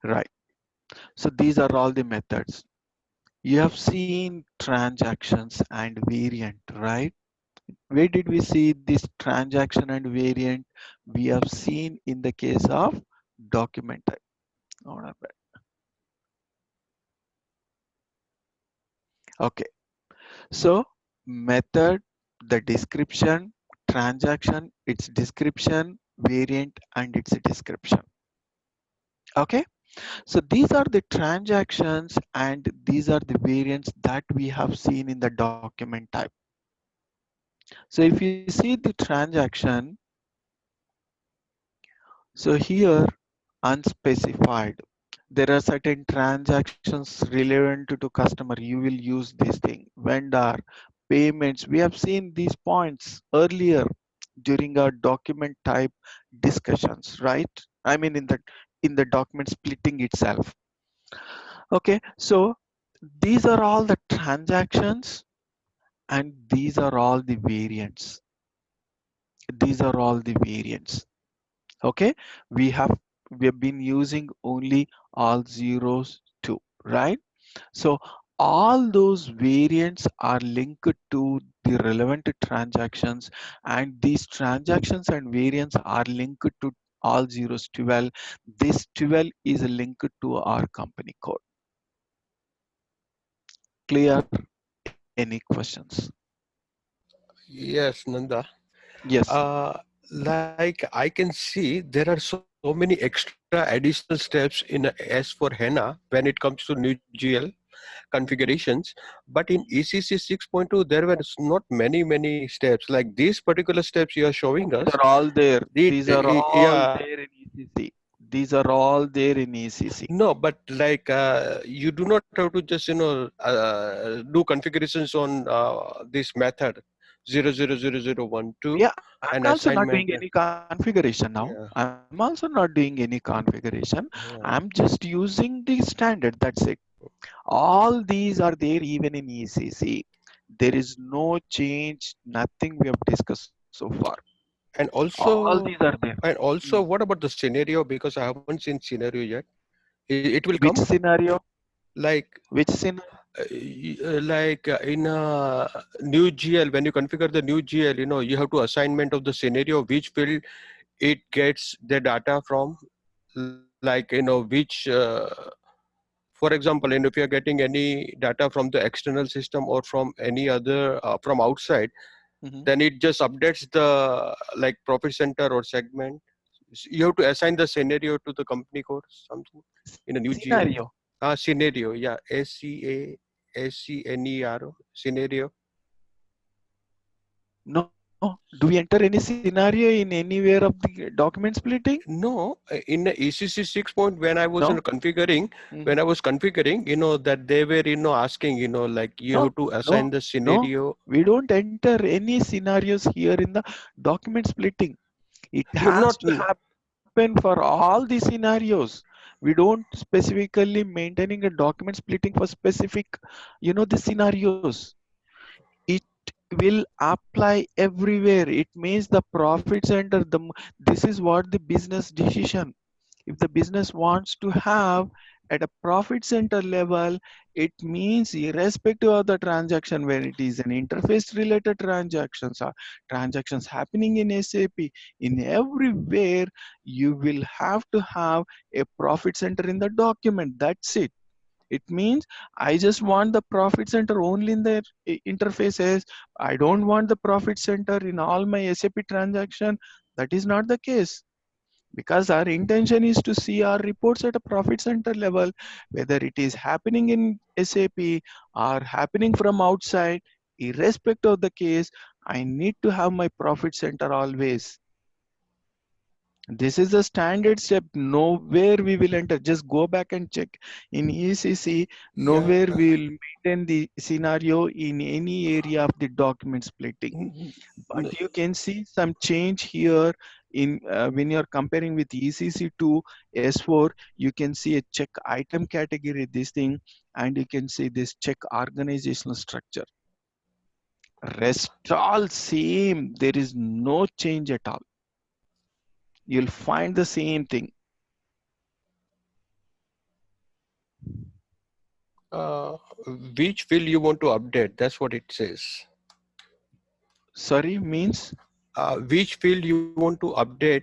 Right. So these are all the methods. You have seen transactions and variant, right? Where did we see this transaction and variant? We have seen in the case of document type. Not a bad. Okay. So method, the description, transaction, its description, variant, and its description. Okay. So these are the transactions and these are the variants that we have seen in the document type. So if you see the transaction, so here unspecified, there are certain transactions relevant to customer. You will use this thing. Vendor, payments. We have seen these points earlier during our document type discussions, right? I mean in the document splitting itself. Okay, so these are all the transactions and these are all the variants. These are all the variants. Okay, we have we have been using only all zeros too, right? So all those variants are linked to the relevant transactions and these transactions and variants are linked to all zeros 12. This 12 is linked to our company code. Clear? Any questions? Yes, Nanda. Yes. Uh, like I can see, there are so many extra additional steps in S4 HANA when it comes to new GL configurations, but in ECC 6.2 there were not many steps. Like these particular steps you are showing us, They're all there. These are all yeah. there in ECC. These are all there in ECC. No, but like you do not have to just do configurations on this method 0000012 Yeah, and I'm also not assignment. doing any configuration now. Yeah, I'm also not doing any configuration. I'm yeah. just using the standard. That's it. All these are there even in ECC. There is no change, nothing we have discussed so far. And All these are also, there. and Hmm. also, what about the scenario? Because I haven't seen scenario yet. It will Which come scenario? like Which scenario? in a new GL, when you configure the new GL, you have to assignment of the scenario, which field it gets the data from, like which for example, and if you are getting any data from the external system or from any other from outside, Mhm. then it just updates the like profit center or segment. You have to assign the scenario to the company code, something in a new GL. Scenario. Scenario, yeah, SCNERO, scenario. No, do we enter any scenario in anywhere of the document splitting? No, in the ECC 6 point, when I was No. configuring, when I Mhm. was configuring, that they were, asking, like you No, have to no, assign the no. scenario. We don't enter any scenarios here in the document splitting. It No, has not, to happen for all the scenarios. We don't specifically maintaining a document splitting for specific, the scenarios. It will apply everywhere. It means the profit center. This is what the business decision. If the business wants to have at a profit center level, it means irrespective of the transaction, when it is an interface related transactions or transactions happening in SAP, in everywhere you will have to have a profit center in the document. That's it. It means I just want the profit center only in the interfaces. I don't want the profit center in all my SAP transaction. That is not the case, because our intention is to see our reports at a profit center level, whether it is happening in SAP or happening from outside. Irrespective of the case, I need to have my profit center always. This is a standard step. Nowhere we will enter. Just go back and check in ECC. yeah. Nowhere we will maintain the scenario in any area of the document splitting. n- But n- you can see some change here in when you're comparing with ECC to S4. You can see a check item category, this thing, and you can see this check organizational structure. Rest all same. There is no change at all. You'll find the same thing. uh, which field you want to update? That's what it says. Sorry, means Which field you want to update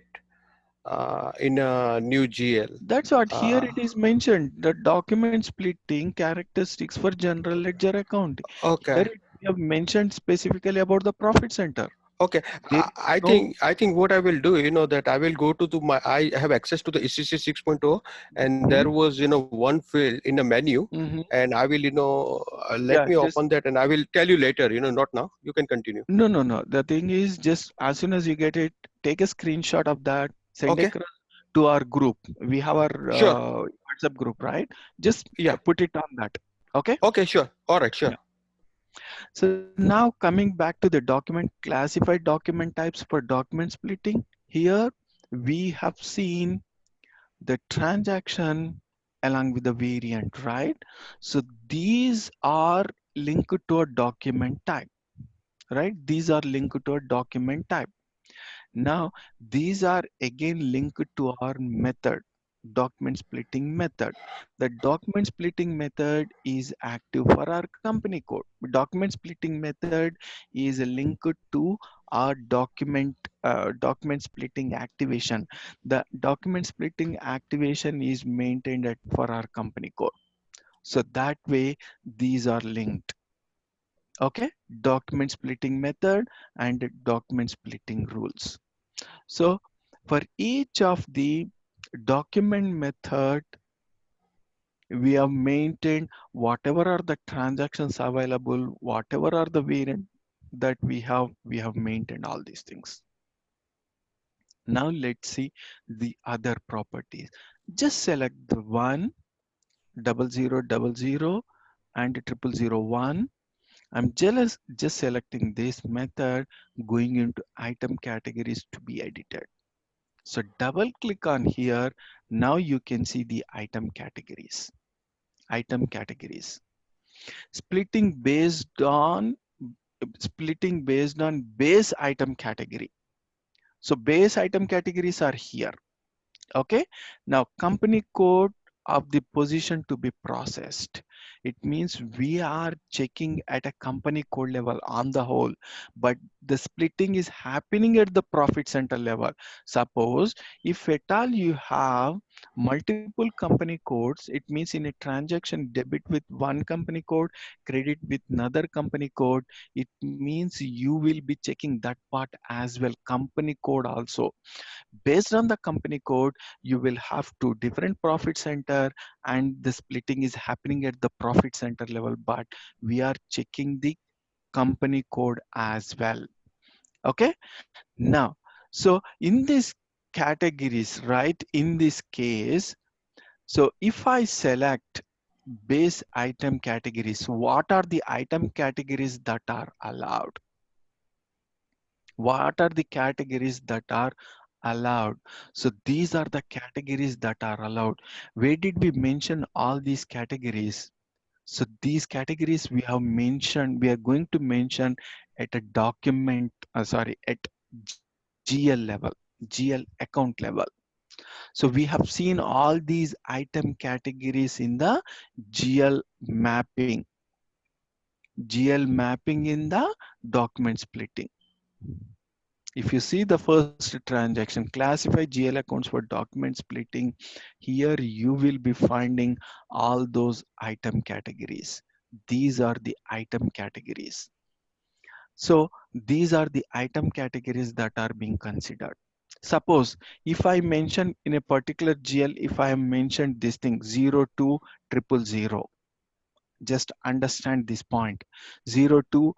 in a new GL? that's what here Uh, it is mentioned. The document splitting characteristics for general ledger account. Here okay. we have mentioned specifically about the profit center. Okay, There is I no. think what I will do, that I will go to my, I have access to the ECC 6.0, and there Mhm, was one field in the menu, mhm. and I will let Yeah, me just open that, and I will tell you later. Not now. You can continue. no. The thing is, just as soon as you get it, take a screenshot of that, send Okay, it to our group. We have our sure. WhatsApp group, right? Just Yeah. put it on that. Okay. Okay, sure. All right, sure. Yeah. So now coming back to the document, classified document types for document splitting. Here we have seen the transaction along with the variant, right? So these are linked to a document type, right? These are linked to a document type. Now, these are again linked to our method, document splitting method. The document splitting method is active for our company code. Document splitting method is linked to our document splitting activation. The document splitting activation is maintained for our company code. So that way, these are linked. Okay, document splitting method and document splitting rules. So for each of the document method, we have maintained whatever are the transactions available, whatever are the variant that we have maintained all these things. Now let's see the other properties. Just select the 10000 and 0001. I'm just selecting this method, going into item categories to be edited. So double click on here. Now you can see the item categories. Item categories. Splitting based on base item category. So base item categories are here. Okay. Now company code of the position to be processed. It means we are checking at a company code level on the whole, but the splitting is happening at the profit center level. Suppose if at all you have Multiple company codes, it means in a transaction debit with one company code, credit with another company code, it means you will be checking that part as well, company code also. Based on the company code, you will have two different profit center, and the splitting is happening at the profit center level, but we are checking the company code as well. Okay, now, so in this categories, right, in this case, so if I select base item categories, what are the item categories that are allowed? What are the categories that are allowed? So these are the categories that are allowed. Where did we mention all these categories? So these categories we have mentioned, we are going to mention at a document, at GL level, GL account level. So we have seen all these item categories in the GL mapping, GL mapping in the document splitting. If you see the first transaction, classify GL accounts for document splitting, here you will be finding all those item categories. These are the item categories. So these are the item categories that are being considered. Suppose if I mention in a particular GL, if I have mentioned this thing 02000, just understand this point, 02000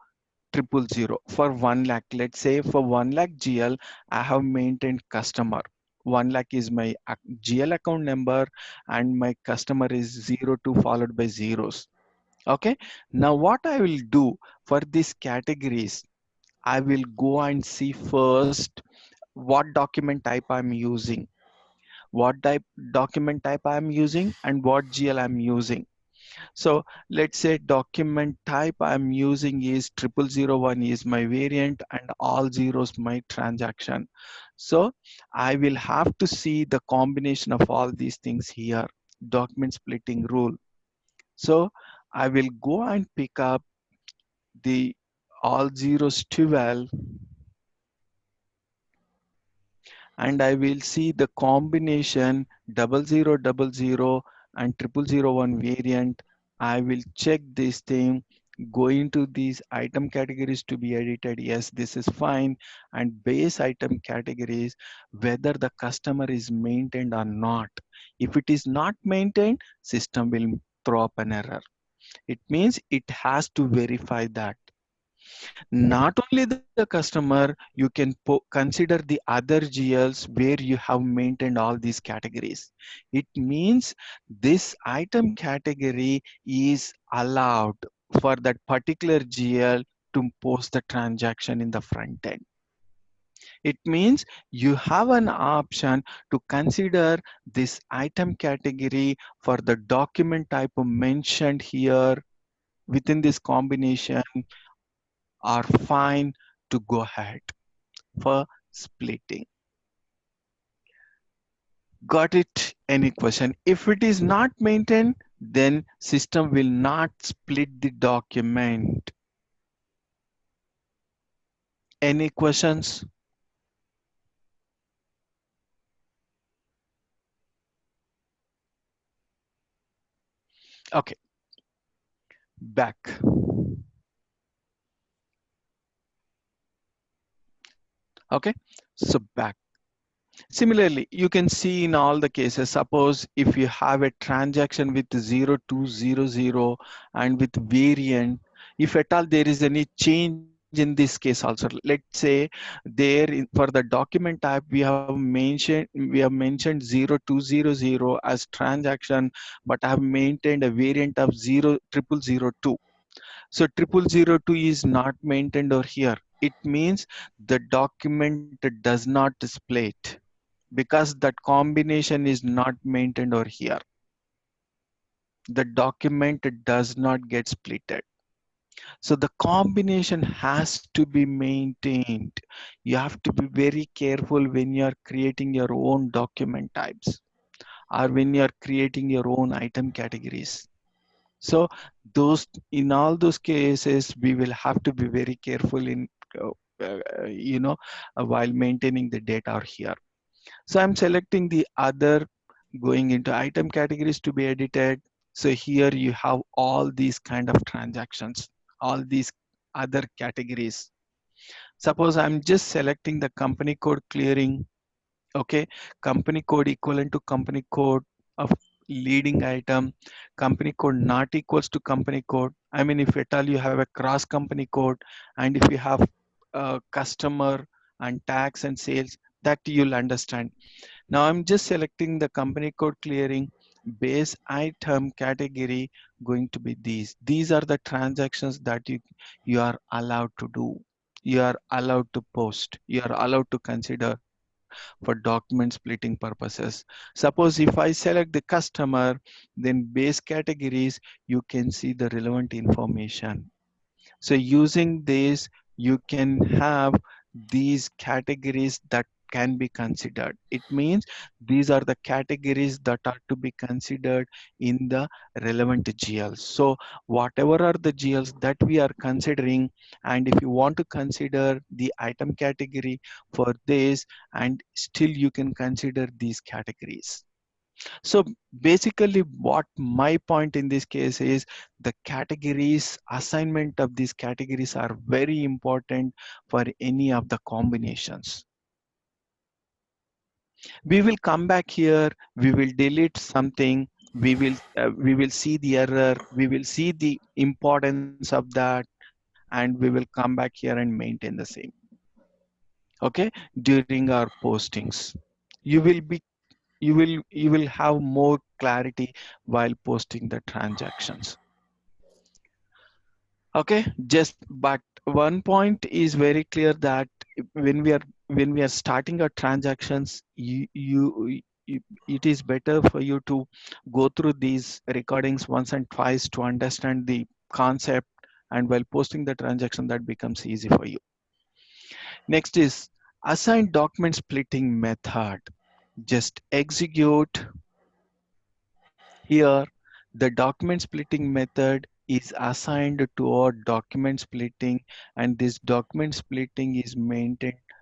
for 1 lakh. Let's say for 1 lakh GL, I have maintained customer. 1 lakh is my GL account number and my customer is 02 followed by zeros. Okay. Now what I will do for these categories, I will go and see first what document type I'm using, what type document type I'm using and what GL I'm using. So let's say document type I'm using is 0001 is my variant and all zeros my transaction. So I will have to see the combination of all these things here, document splitting rule. So I will go and pick up the all zeros 12 and I will see the combination 0000 and 0001 variant. I will check this thing, go into these item categories to be edited. Yes, this is fine. And base item categories, whether the customer is maintained or not. If it is not maintained, system will throw up an error. It means it has to verify that. Not only the customer, you can consider the other GLs where you have maintained all these categories. It means this item category is allowed for that particular GL to post the transaction in the front end. It means you have an option to consider this item category for the document type mentioned here within this combination are fine to go ahead for splitting. Got it? Any question? If it is not maintained, then system will not split the document. Any questions? Okay, back. Okay, so back. Similarly, you can see in all the cases, suppose if you have a transaction with 0200 and with variant, if at all there is any change in this case also, let's say there for the document type, we have mentioned 0200 as transaction, but I have maintained a variant of 00002. So 0002 is not maintained over here. It means the document does not split because that combination is not maintained over here. The document does not get splitted. So the combination has to be maintained. You have to be very careful when you are creating your own document types or when you are creating your own item categories. So those, in all those cases, we will have to be very careful in while maintaining the data here. So I'm selecting the other going into item categories to be edited. So here you have all these kind of transactions, all these other categories. Suppose I'm just selecting the company code clearing. Okay, company code equivalent to company code of leading item, company code not equals to company code. I mean, if at all you have a cross company code, and if you have customer and tax and sales, that you'll understand. Now I'm just selecting the company code clearing base item category going to be these. These are the transactions that you are allowed to do. You are allowed to post. You are allowed to consider for document splitting purposes. Suppose if I select the customer, then base categories, you can see the relevant information. So using this, you can have these categories that can be considered. It means these are the categories that are to be considered in the relevant GLs. So whatever are the GLs that we are considering, and if you want to consider the item category for this, and still you can consider these categories. So basically what my point in this case is, the categories, assignment of these categories are very important for any of the combinations. We will come back here, we will delete something, we will see the error, we will see the importance of that, and we will come back here and maintain the same. Okay, during our postings. You will be you will have more clarity while posting the transactions. Okay, just but one point is very clear, that when we are starting our transactions, it is better for you to go through these recordings once and twice to understand the concept, and while posting the transaction, that becomes easy for you. Next is assign document splitting method. Just execute. Here, the document splitting method is assigned to our document splitting, and this document splitting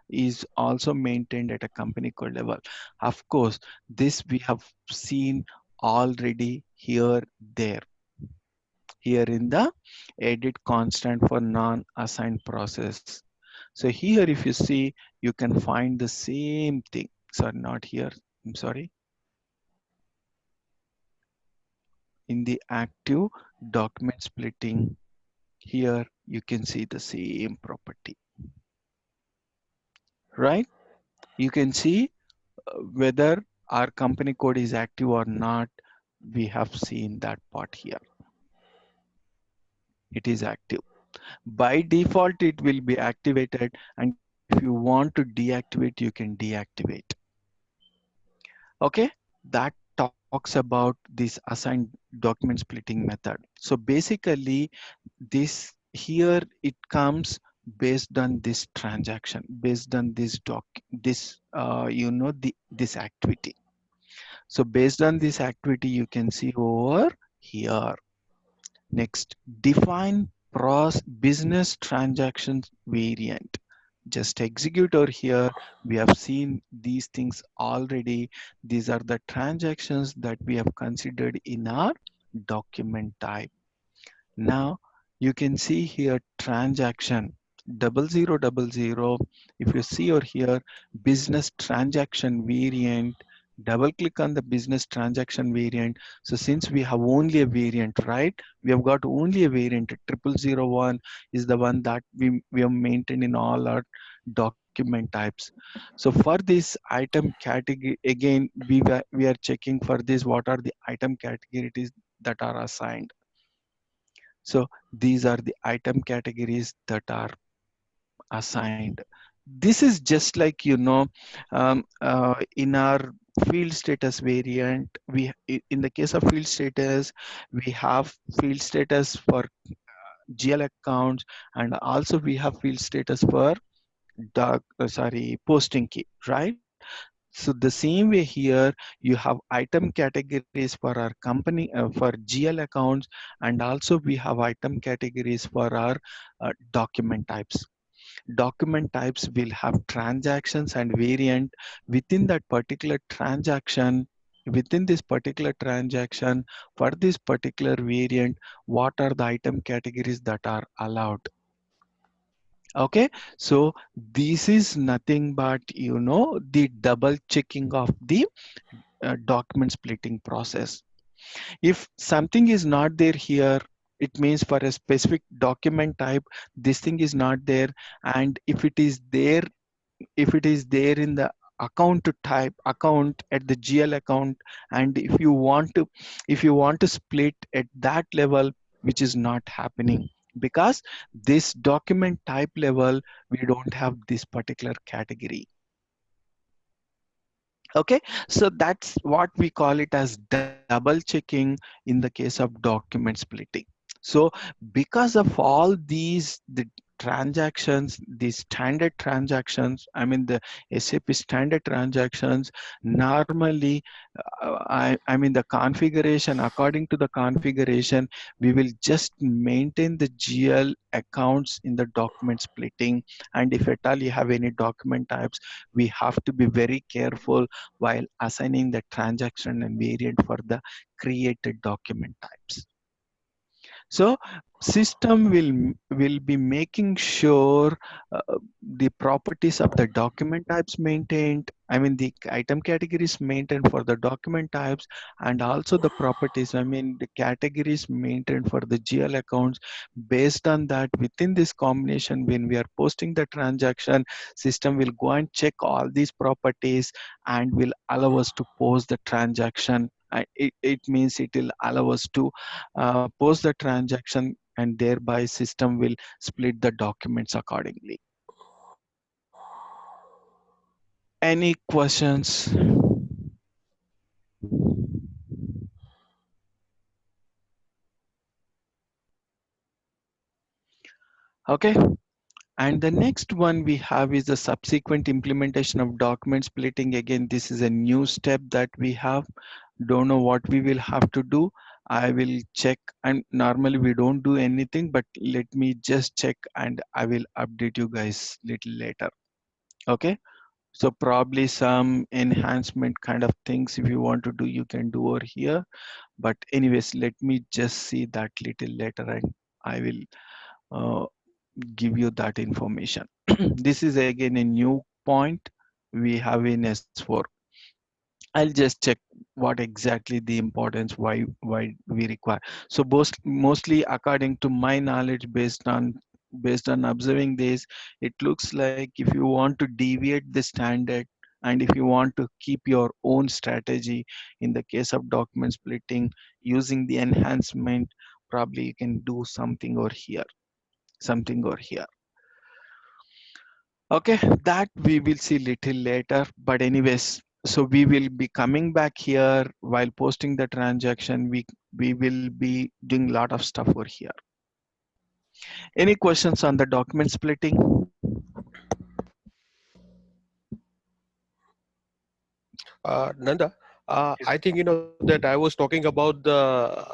is also maintained at a company code level. Of course, this we have seen already here in the edit constant for non-assigned process. So here, if you see, you can find the same thing. Sorry, not here. I'm sorry. In the active document splitting, here you can see the same property, right? You can see whether our company code is active or not. We have seen that part here. It is active. By default, it will be activated. And if you want to deactivate, you can deactivate. Okay, that talks about this assigned document splitting method. So basically, this here it comes based on this transaction, based on this this activity. So based on this activity, you can see over here. Next, define business transactions variant. Just execute over here. We have seen these things already. These are the transactions that we have considered in our document type. Now you can see here transaction 0000. If you see over here, business transaction variant, double click on the business transaction variant. So since we have only a variant, right? We have got only a variant. 0001 is the one that we have maintained in all our document types. So for this item category, again, we are checking for this, what are the item categories that are assigned. So these are the item categories that are assigned. This is just like, in our field status variant, in the case of field status, we have field status for GL accounts, and also we have field status for posting key, right? So the same way here, you have item categories for our company, for GL accounts, and also we have item categories for our document types. Document types will have transactions and variant. Within that particular transaction, within this particular transaction for this particular variant, what are the item categories that are allowed. Okay, so this is nothing but, the double checking of the document splitting process. If something is not there here, it means for a specific document type, this thing is not there. And if it is there in the account type account at the GL account, and if you want to split at that level, which is not happening, because this document type level, we don't have this particular category. Okay, so that's what we call it as double checking in the case of document splitting. So because of all these the transactions, the standard transactions, I mean the SAP standard transactions, normally I mean the configuration, according to the configuration, we will just maintain the GL accounts in the document splitting. And if at all you have any document types, we have to be very careful while assigning the transaction and variant for the created document types. So system will be making sure the properties of the document types maintained. I mean the item categories maintained for the document types, and also the properties. I mean the categories maintained for the GL accounts. Based on that, within this combination, when we are posting the transaction, system will go and check all these properties and will allow us to post the transaction. It means it will allow us to post the transaction, and thereby system will split the documents accordingly. Any questions? Okay, and the next one we have is the subsequent implementation of document splitting. Again, this is a new step that we have. Don't know what we will have to do. I will check, and normally we don't do anything, but let me just check and I will update you guys little later. Okay, so probably some enhancement kind of things, if you want to do, you can do over here. But anyways, let me just see that little later, and I will uh, give you that information. This is again a new point we have in S4. I'll just check what exactly the importance, why we require. So mostly according to my knowledge, based on observing this, it looks like if you want to deviate the standard, and if you want to keep your own strategy in the case of document splitting using the enhancement, probably you can do something over here, something over here. Okay, that we will see little later. But anyways, so we will be coming back here while posting the transaction. We will be doing a lot of stuff over here. Any questions on the document splitting? Nanda, I think that I was talking about the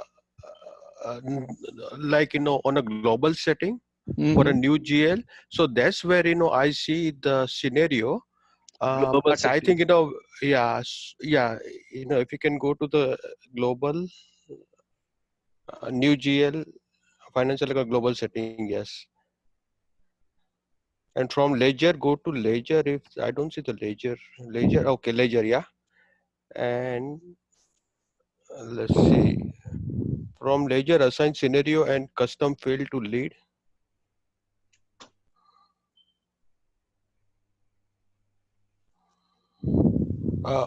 like on a global setting for a Mm-hmm. new GL. So that's where I see the scenario. Global But I setting. think yeah, yeah, if you can go to the global new GL financial like a global setting, yes. And from ledger go to ledger. If I don't see the ledger, okay, ledger, yeah. And let's see. From ledger, assign scenario and custom field to lead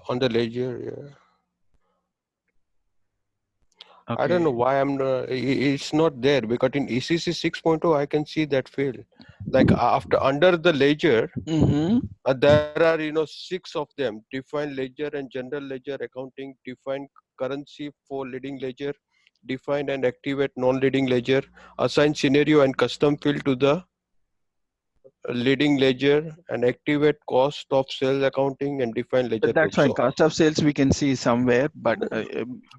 on the ledger. Yeah. I don't know Okay. why it's not there because in ECC 6.0 I can see that field. Like after under the ledger, Mm-hmm. there are 6 of them: define ledger and general ledger accounting, define currency for leading ledger, define and activate non-leading ledger, assign scenario and custom field to the leading ledger, and activate cost of sales accounting and define ledger That's group. fine. So Cost of sales we can see somewhere, but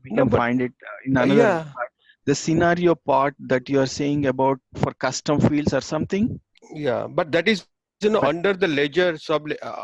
we no, can but find it in another yeah, part. The scenario part that you are saying about for custom fields or something. yeah, but that is but under the ledger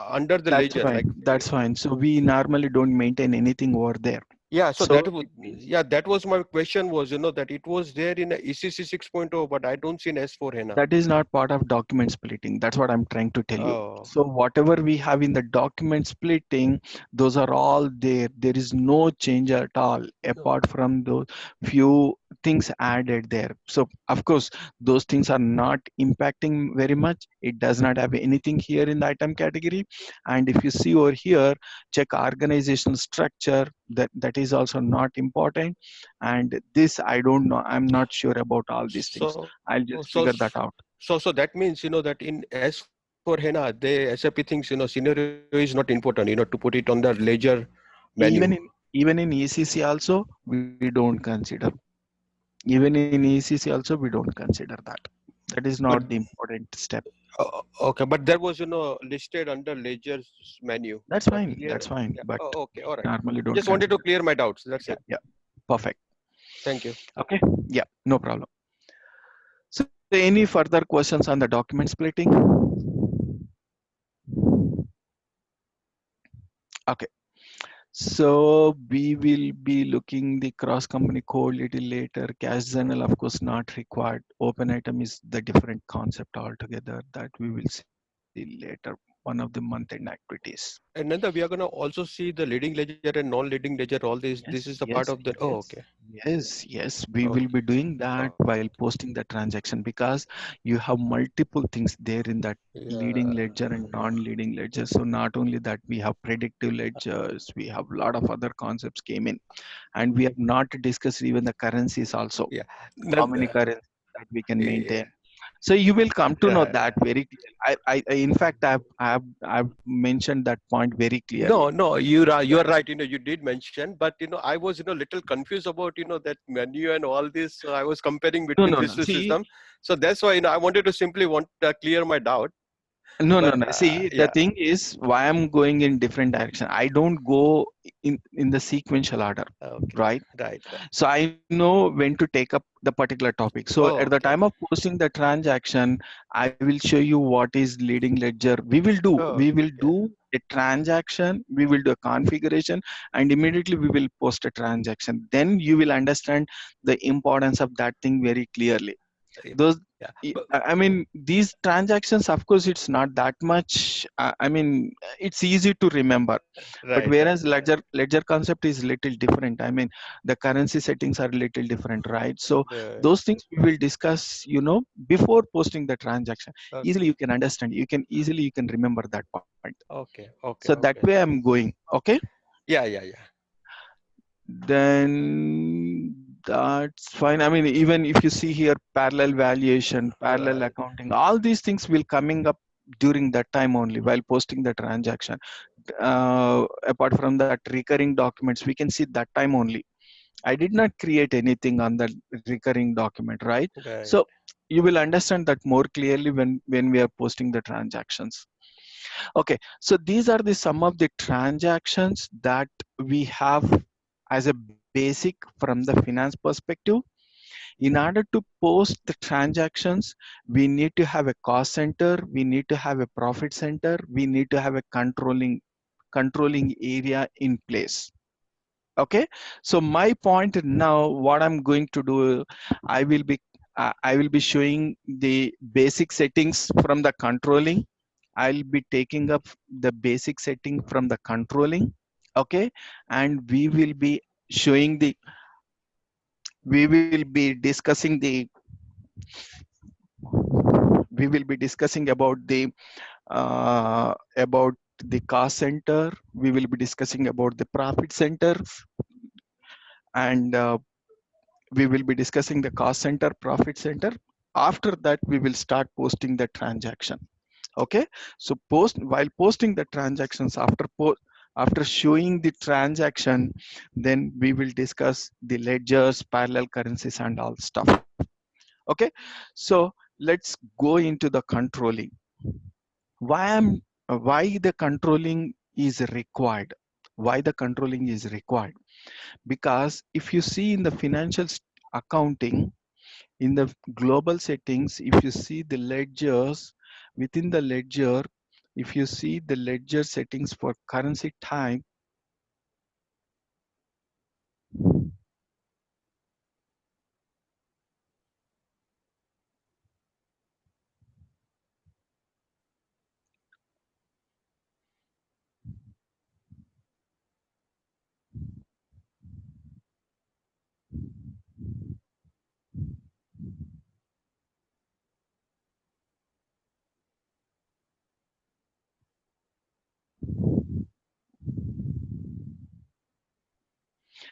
under the that's ledger, fine. like That's fine. So we normally don't maintain anything over there. yeah. So So that would yeah, that was my question was that it was there in a ECC 6.0, but I don't see in S4 HANA. that is not part of document splitting. That's what I'm trying to tell you. Oh, So whatever we have in the document splitting, those are all there. There is no change at all no. apart from those few things added there. So of course, those things are not impacting very much. It does not have anything here in the item category. And if you see over here, check organizational structure, that is also not important. And this, I don't know. I'm not sure about all these things. So I'll so just figure that out. so that means that in S4 HANA, the SAP thinks scenario is not important. To put it on the ledger menu. Even in ECC also, we don't consider. Even in ECC also, we don't consider that. That is not But the important step. okay, but there was listed under ledger's menu. That's But fine. here, That's fine. yeah. But Oh, okay, all right. normally don't Just wanted to consider. clear my doubts. That's Yeah, it. yeah. Perfect. Thank you. Okay. Yeah, no problem. So any further questions on the document splitting? Okay. So we will be looking the cross company code little later. Cash journal, of course, not required. Open item is the different concept altogether that we will see later. One of the month-end activities. And Nanda, we are gonna also see the leading ledger and non-leading ledger. All this. This is Yes, the part yes, of the. Oh, yes, okay. yes. We will Okay. be doing that Oh, while posting the transaction because you have multiple things there in that leading yeah. ledger and non-leading ledger. So not only that, we have predictive ledgers, we have a lot of other concepts came in, and we have not discussed even the currencies also. Yeah. How many Nanda, currencies that we can maintain. yeah. So you will come to know Yeah. that very clearly. In fact, I've mentioned that point very clearly. No, no, you're right. You did mention, but I was little confused about that menu and all this. So I was comparing No, between no, this no. two See, system. So that's why I wanted to simply want clear my doubt. no, But no. See, the yeah, thing is why I'm going in different direction. I don't go in the sequential order, okay, right? right, right. So I know when to take up the particular topic. So at the Oh, time okay, of posting the transaction, I will show you what is leading ledger. We will do a transaction, we will do a configuration, and immediately we will post a transaction. Then you will understand the importance of that thing very clearly. yeah, Those yeah. But, I mean, these transactions, of course, it's not that much. I mean, it's easy to remember, but right, whereas right, ledger concept is little different. I mean, the currency settings are little different, right? So right. those things we will discuss, before posting the transaction. Okay, Easily you can understand, you can remember that point. okay, So okay, that way okay. I'm going. Okay. Yeah, yeah, yeah. Then that's fine. I mean, even if you see here parallel valuation, parallel Right, accounting, all these things will coming up during that time only while posting the transaction. Apart from that, recurring documents, we can see that time only. I did not create anything on the recurring document, right? right. So you will understand that more clearly when we are posting the transactions. Okay, so these are the some of the transactions that we have as a basic from the finance perspective. In order to post the transactions, we need to have a cost center, we need to have a profit center, we need to have a controlling area in place. Okay, so my point now, what I'm going to do, I will be I will be showing the basic settings from the controlling. I'll be taking up the basic setting from the controlling. Okay, and showing the we will be discussing the we will be discussing about the cost center. We will be discussing about the profit center, and we will be discussing the cost center, profit center. After that, we will start posting the transaction. Okay, so while posting the transactions, after showing the transaction, then we will discuss the ledgers, parallel currencies, and all stuff. Okay, so let's go into the controlling. Why the controlling is required? Why the controlling is required? Because if you see in the financial accounting, in the global settings, if you see the ledgers, Within the ledger, if you see the ledger settings for currency type,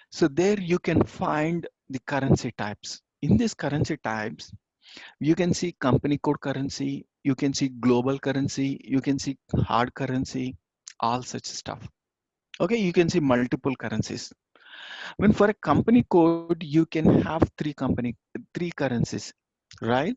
so there you can find the currency types. In these currency types, you can see company code currency, you can see global currency, you can see hard currency, all such stuff. Okay, you can see multiple currencies. When for a company code, you can have three currencies, right?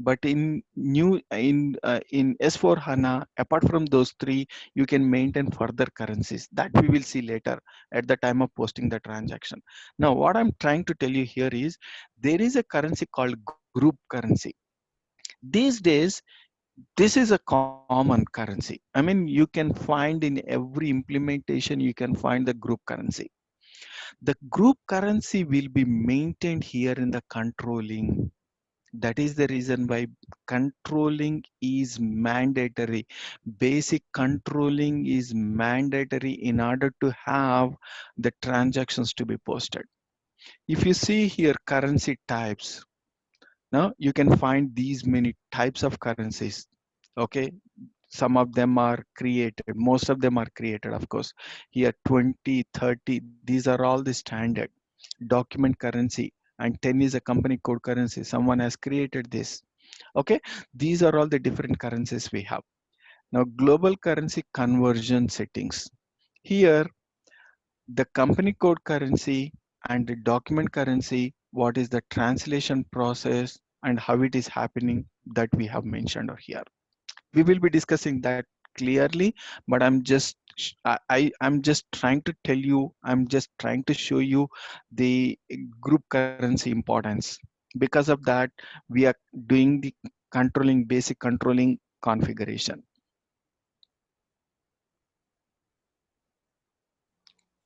But in S4 HANA, apart from those three, you can maintain further currencies that we will see later at the time of posting the transaction. Now, what I'm trying to tell you here is there is a currency called group currency. These days, this is a common currency. I mean, you can find in every implementation, you can find the group currency. The group currency will be maintained here in the controlling. That is the reason why controlling is mandatory. Basic controlling is mandatory in order to have the transactions to be posted. If you see here currency types, now you can find these many types of currencies. Okay, some of them are created, most of them are created, of course. Here 20, 30, these are all the standard. Document currency, and 10 is a company code currency, someone has created this. Okay, these are all the different currencies we have. Now global currency conversion settings. Here the company code currency and the document currency, what is the translation process and how it is happening, that we have mentioned over here. We will be discussing that clearly, but I'm just trying to tell you, I'm just trying to show you the group currency importance. Because of that, we are doing the controlling, basic controlling configuration.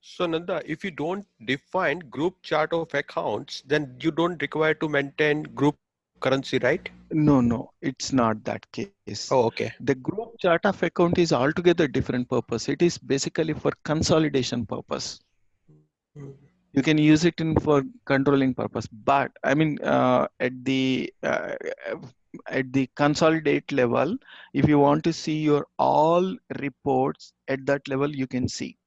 So Nanda, if you don't define group chart of accounts, then you don't require to maintain group currency, right? No, it's not that case. Oh, okay. The group chart of account is altogether different purpose. It is basically for consolidation purpose. You can use it in for controlling purpose, but I mean, at the consolidate level, if you want to see your all reports at that level, you can see.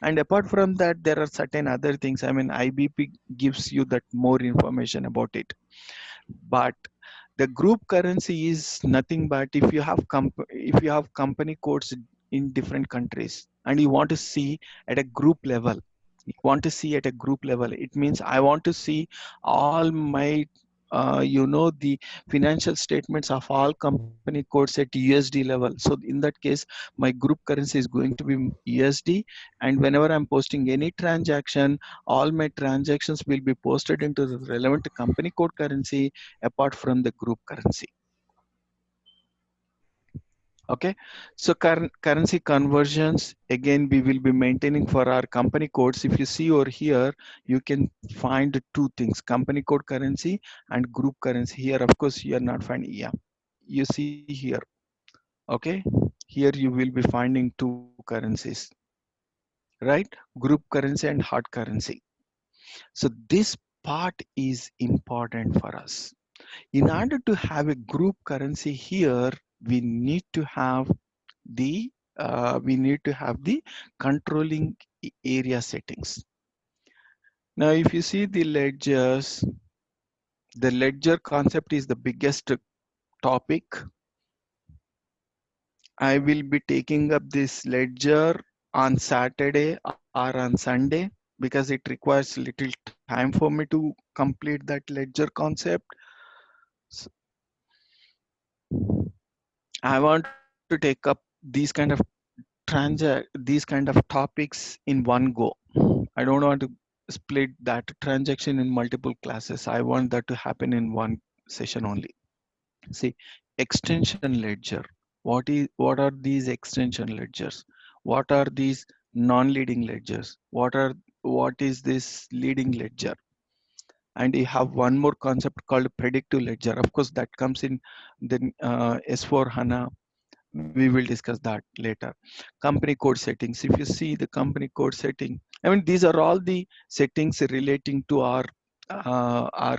And apart from that, there are certain other things. I mean, IBP gives you that more information about it. But the group currency is nothing but if you have company codes in different countries and you want to see at a group level, it means I want to see all my the financial statements of all company codes at USD level. So in that case, my group currency is going to be USD, and whenever I'm posting any transaction, all my transactions will be posted into the relevant company code currency apart from the group currency. Okay, so currency conversions, again we will be maintaining for our company codes. If you see over here, you can find two things: company code currency and group currency. Here of course you are not finding, yeah, you see here. Okay, here you will be finding two currencies, right? Group currency and hard currency. So this part is important for us. In order to have a group currency here, we need to have the controlling area settings. Now if you see the ledgers, the ledger concept is the biggest topic. I will be taking up this ledger on Saturday or on Sunday because it requires little time for me to complete that ledger concept. So I want to take up these kind of topics in one go. I don't want to split that transaction in multiple classes. I want that to happen in one session only. See, extension ledger. What are these extension ledgers? What are these non-leading ledgers? What is this leading ledger? And you have one more concept called predictive ledger. Of course, that comes in the S4 HANA. We will discuss that later. Company code settings. If you see the company code setting, I mean, these are all the settings relating to our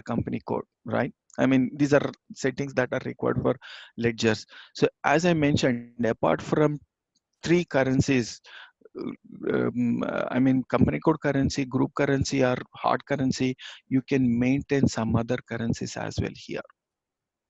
company code, right? I mean, these are settings that are required for ledgers. So as I mentioned, apart from three currencies, I mean, company code currency, group currency, or hard currency, you can maintain some other currencies as well here.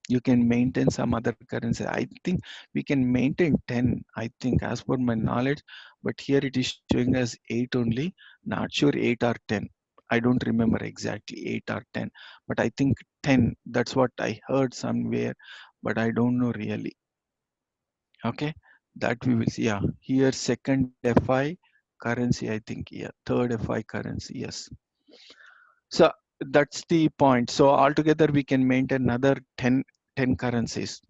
You can maintain some other currency. I think we can maintain 10, I think, as per my knowledge, but here it is showing us 8 only. Not sure 8 or 10. I don't remember exactly 8 or 10, but I think 10. That's what I heard somewhere, but I don't know really. Okay, that we will see. Yeah, here second FI currency, I think. Yeah, third FI currency. Yes. So that's the point. So altogether we can maintain another 10 currencies.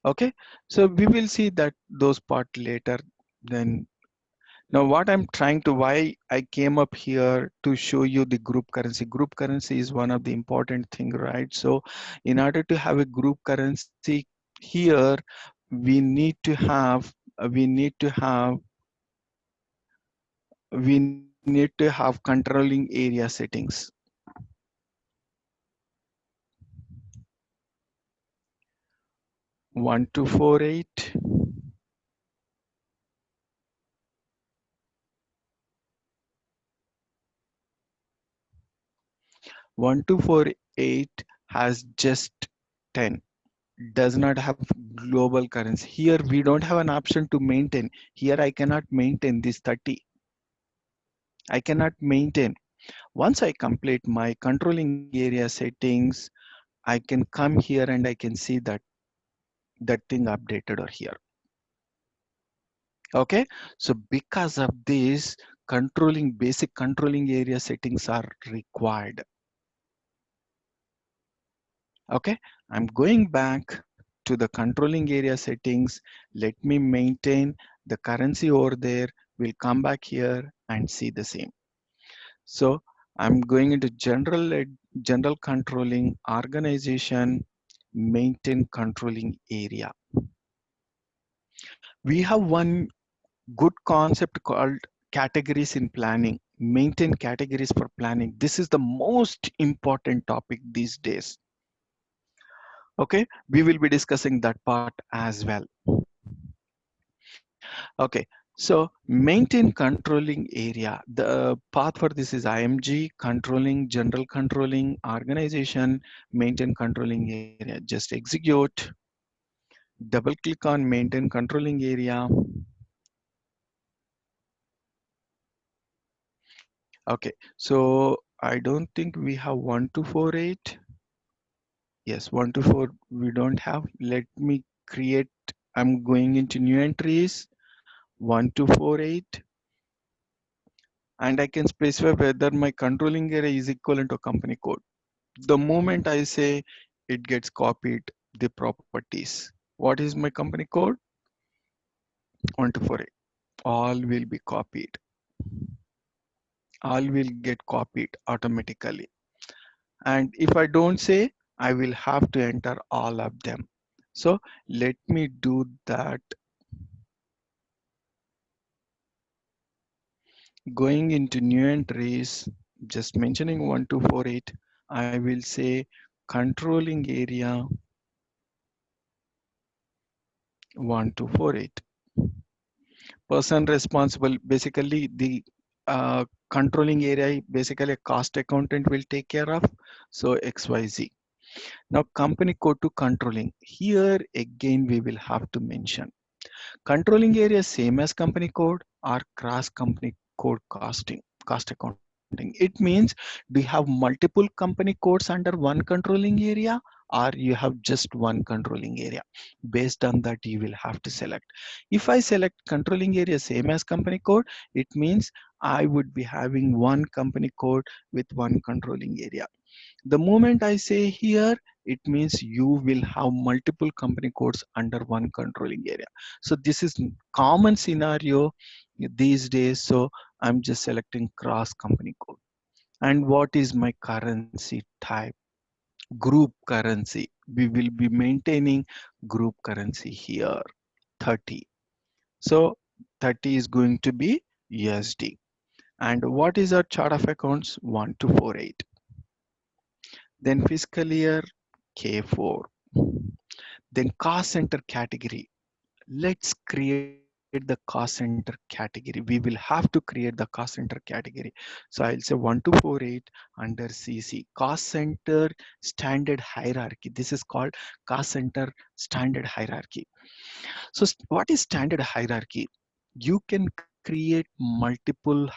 Okay, so we will see that those part later. Then now what I'm trying to, why I came up here to show you the group currency is one of the important thing, right? So in order to have a group currency here, we need to have we need to have we need to have controlling area settings. 1248. 1248 has just 10, does not have global currency. Here we don't have an option to maintain. Here I cannot maintain this 30. I cannot maintain. Once I complete my controlling area settings, I can come here and I can see that thing updated or here. Okay, so because of this, basic controlling area settings are required. Okay, I'm going back to the controlling area settings. Let me maintain the currency over there. We'll come back here and see the same. So I'm going into general controlling, organization, maintain controlling area. We have one good concept called categories in planning. Maintain categories for planning. This is the most important topic these days. Okay, we will be discussing that part as well. Okay, so maintain controlling area. The path for this is IMG, controlling, general controlling, organization, maintain controlling area. Just execute, double click on maintain controlling area. Okay, so I don't think we have 1248. Yes, 124 we don't have. Let me create, I'm going into new entries, 1248. And I can specify whether my controlling area is equivalent to company code. The moment I say, it gets copied the properties. What is my company code? 1248. All will be copied. All will get copied automatically. And if I don't say, I will have to enter all of them. So let me do that. Going into new entries, just mentioning 1248, I will say controlling area 1248. Person responsible, basically the controlling area, basically a cost accountant will take care of. So XYZ. Now company code to controlling. Here again, we will have to mention controlling area same as company code or cross company code cost accounting. It means, do you have multiple company codes under one controlling area, or you have just one controlling area? Based on that, you will have to select. If I select controlling area same as company code, it means I would be having one company code with one controlling area. The moment I say here, it means you will have multiple company codes under one controlling area. So this is common scenario these days. So I'm just selecting cross company code. And what is my currency type? Group currency. We will be maintaining group currency here, 30. So 30 is going to be USD. And what is our chart of accounts? 1248. Then fiscal year K4. Then cost center category. Let's create the cost center category. We will have to create the cost center category. So I'll say 1248 under CC. Cost center standard hierarchy. This is called cost center standard hierarchy. So what is standard hierarchy? You can create multiple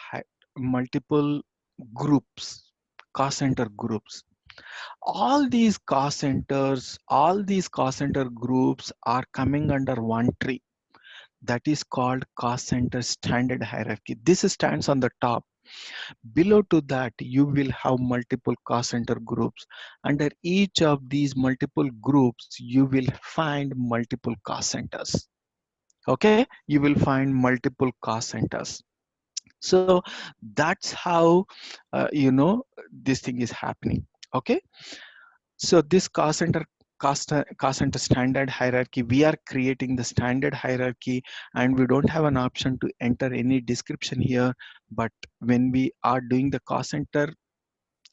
groups, cost center groups. All these cost center groups are coming under one tree. That is called cost center standard hierarchy. This stands on the top. Below to that, you will have multiple cost center groups. Under each of these multiple groups, you will find multiple cost centers. Okay, you will find multiple cost centers. So that's how this thing is happening. Okay, so this cost center standard hierarchy, we are creating the standard hierarchy, and we don't have an option to enter any description here. But when we are doing the cost center,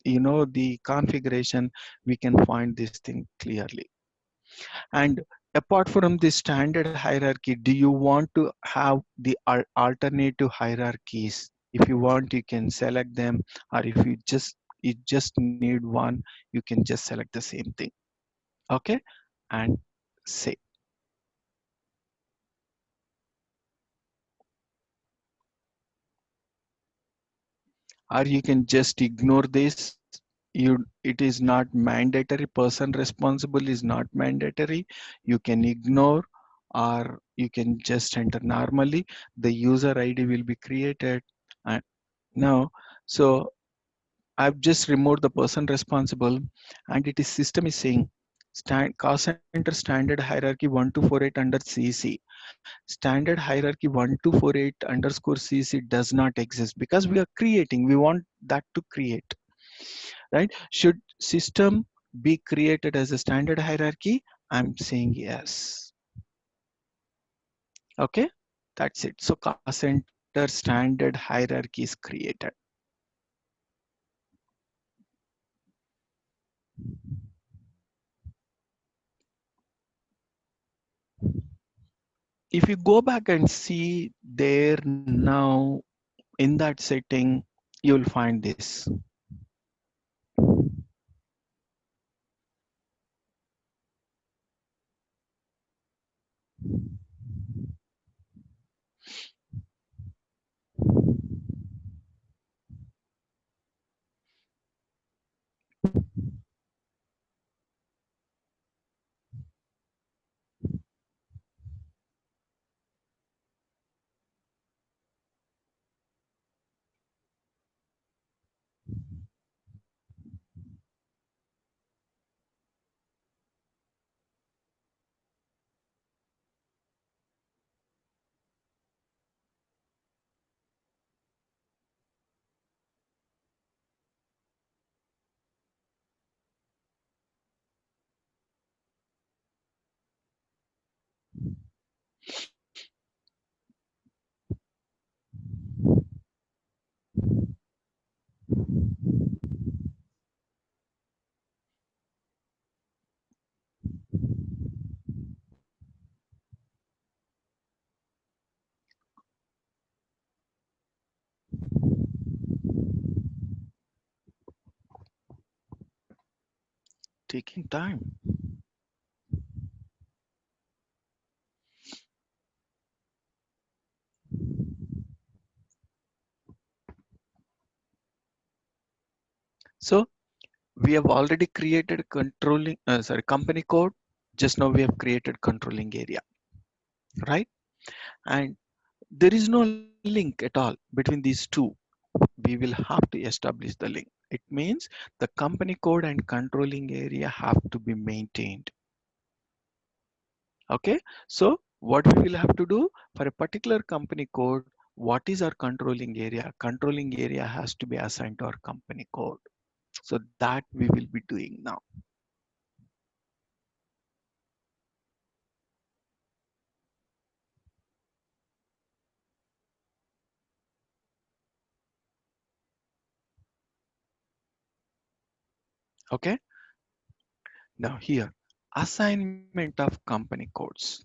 the configuration, we can find this thing clearly. And apart from the standard hierarchy, do you want to have the alternative hierarchies? If you want, you can select them, or if you just need one, you can just select the same thing. Okay, and save. Or you can just ignore this. It is not mandatory. Person responsible is not mandatory. You can ignore, or you can just enter normally. The user ID will be created. And now, so I've just removed the person responsible, and it is system is saying cost center standard hierarchy 1248 under CC. Standard hierarchy 1248 underscore CC does not exist because we are creating. We want that to create, right? Should system be created as a standard hierarchy? I'm saying yes. Okay, that's it. So cost center standard hierarchy is created. If you go back and see there now in that setting, you'll find this. Taking time. So we have already created company code. Just now we have created controlling area, right? And there is no link at all between these two. We will have to establish the link. It means the company code and controlling area have to be maintained. Okay, so what we will have to do for a particular company code, what is our controlling area? Controlling area has to be assigned to our company code. So that we will be doing now. Okay, now here, assignment of company codes.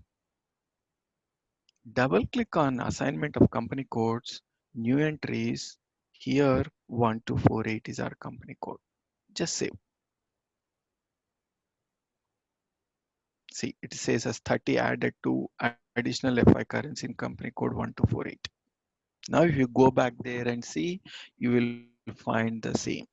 Double click on assignment of company codes, new entries. Here 1248 is our company code. Just save. See, it says as 30 added to additional FI currency in company code 1248. Now, if you go back there and see, you will find the same.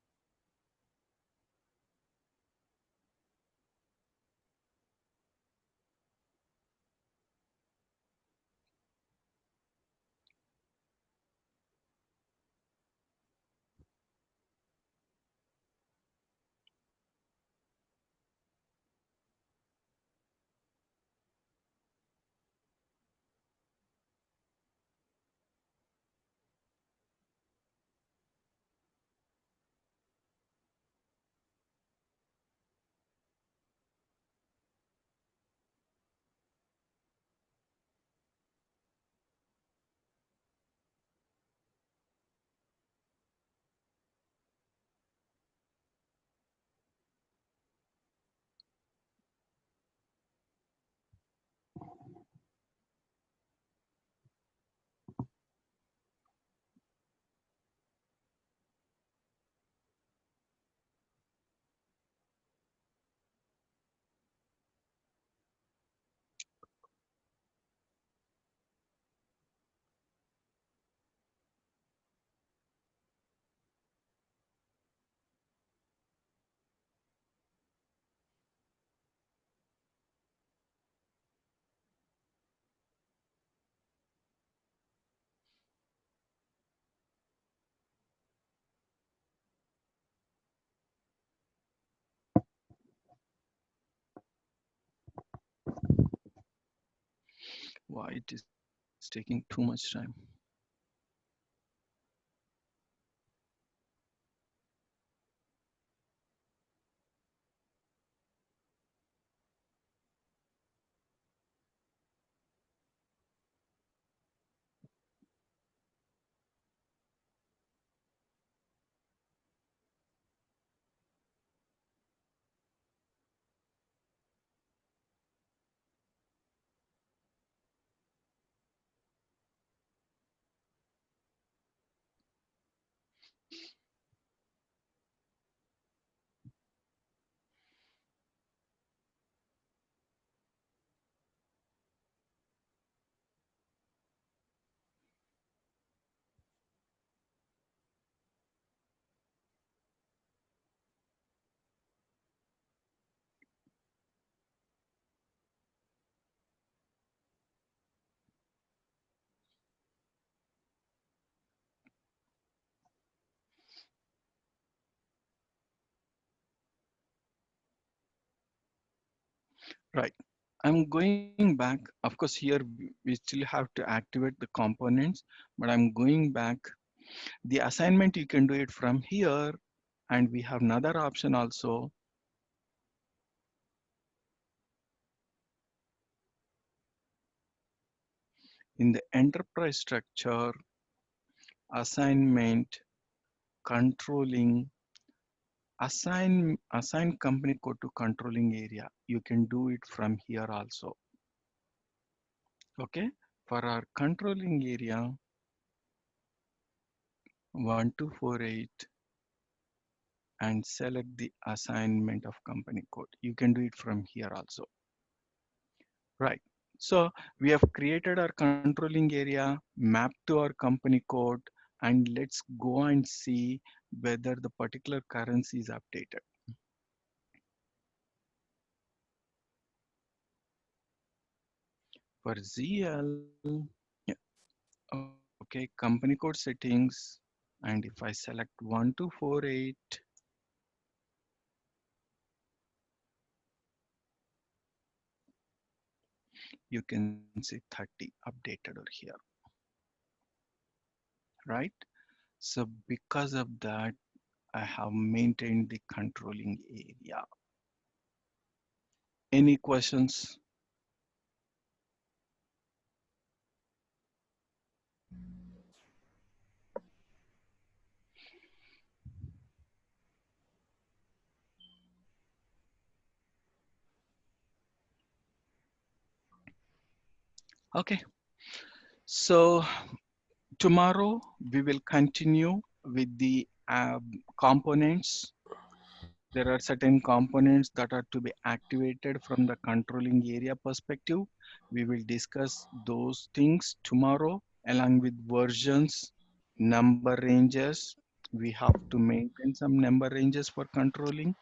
Why it is taking too much time? Right. I'm going back. Of course, here we still have to activate the components, but I'm going back. The assignment, you can do it from here. And we have another option also in the enterprise structure, assignment, controlling, assign company code to controlling area. You can do it from here also. Okay. For our controlling area, 1248, and select the assignment of company code. You can do it from here also. Right. So we have created our controlling area, mapped to our company code, and let's go and see whether the particular currency is updated. For ZL, yeah, okay, company code settings. And if I select 1248, you can see 30 updated over here, right? So because of that, I have maintained the controlling area. Any questions? Okay, so tomorrow we will continue with the components. There are certain components that are to be activated from the controlling area perspective. We will discuss those things tomorrow along with versions, number ranges. We have to maintain some number ranges for controlling.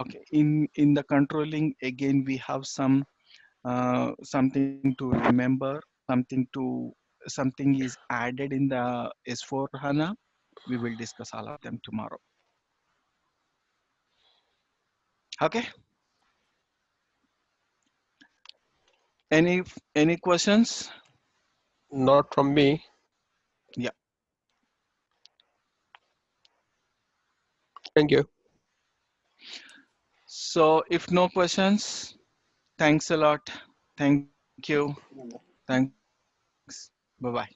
Okay, in the controlling again we have some something to remember, something is added in the S4 HANA. We will discuss all of them tomorrow. Okay. Any questions? Not from me. Yeah. Thank you. So if no questions, thanks a lot. Thank you. Thanks. Bye bye.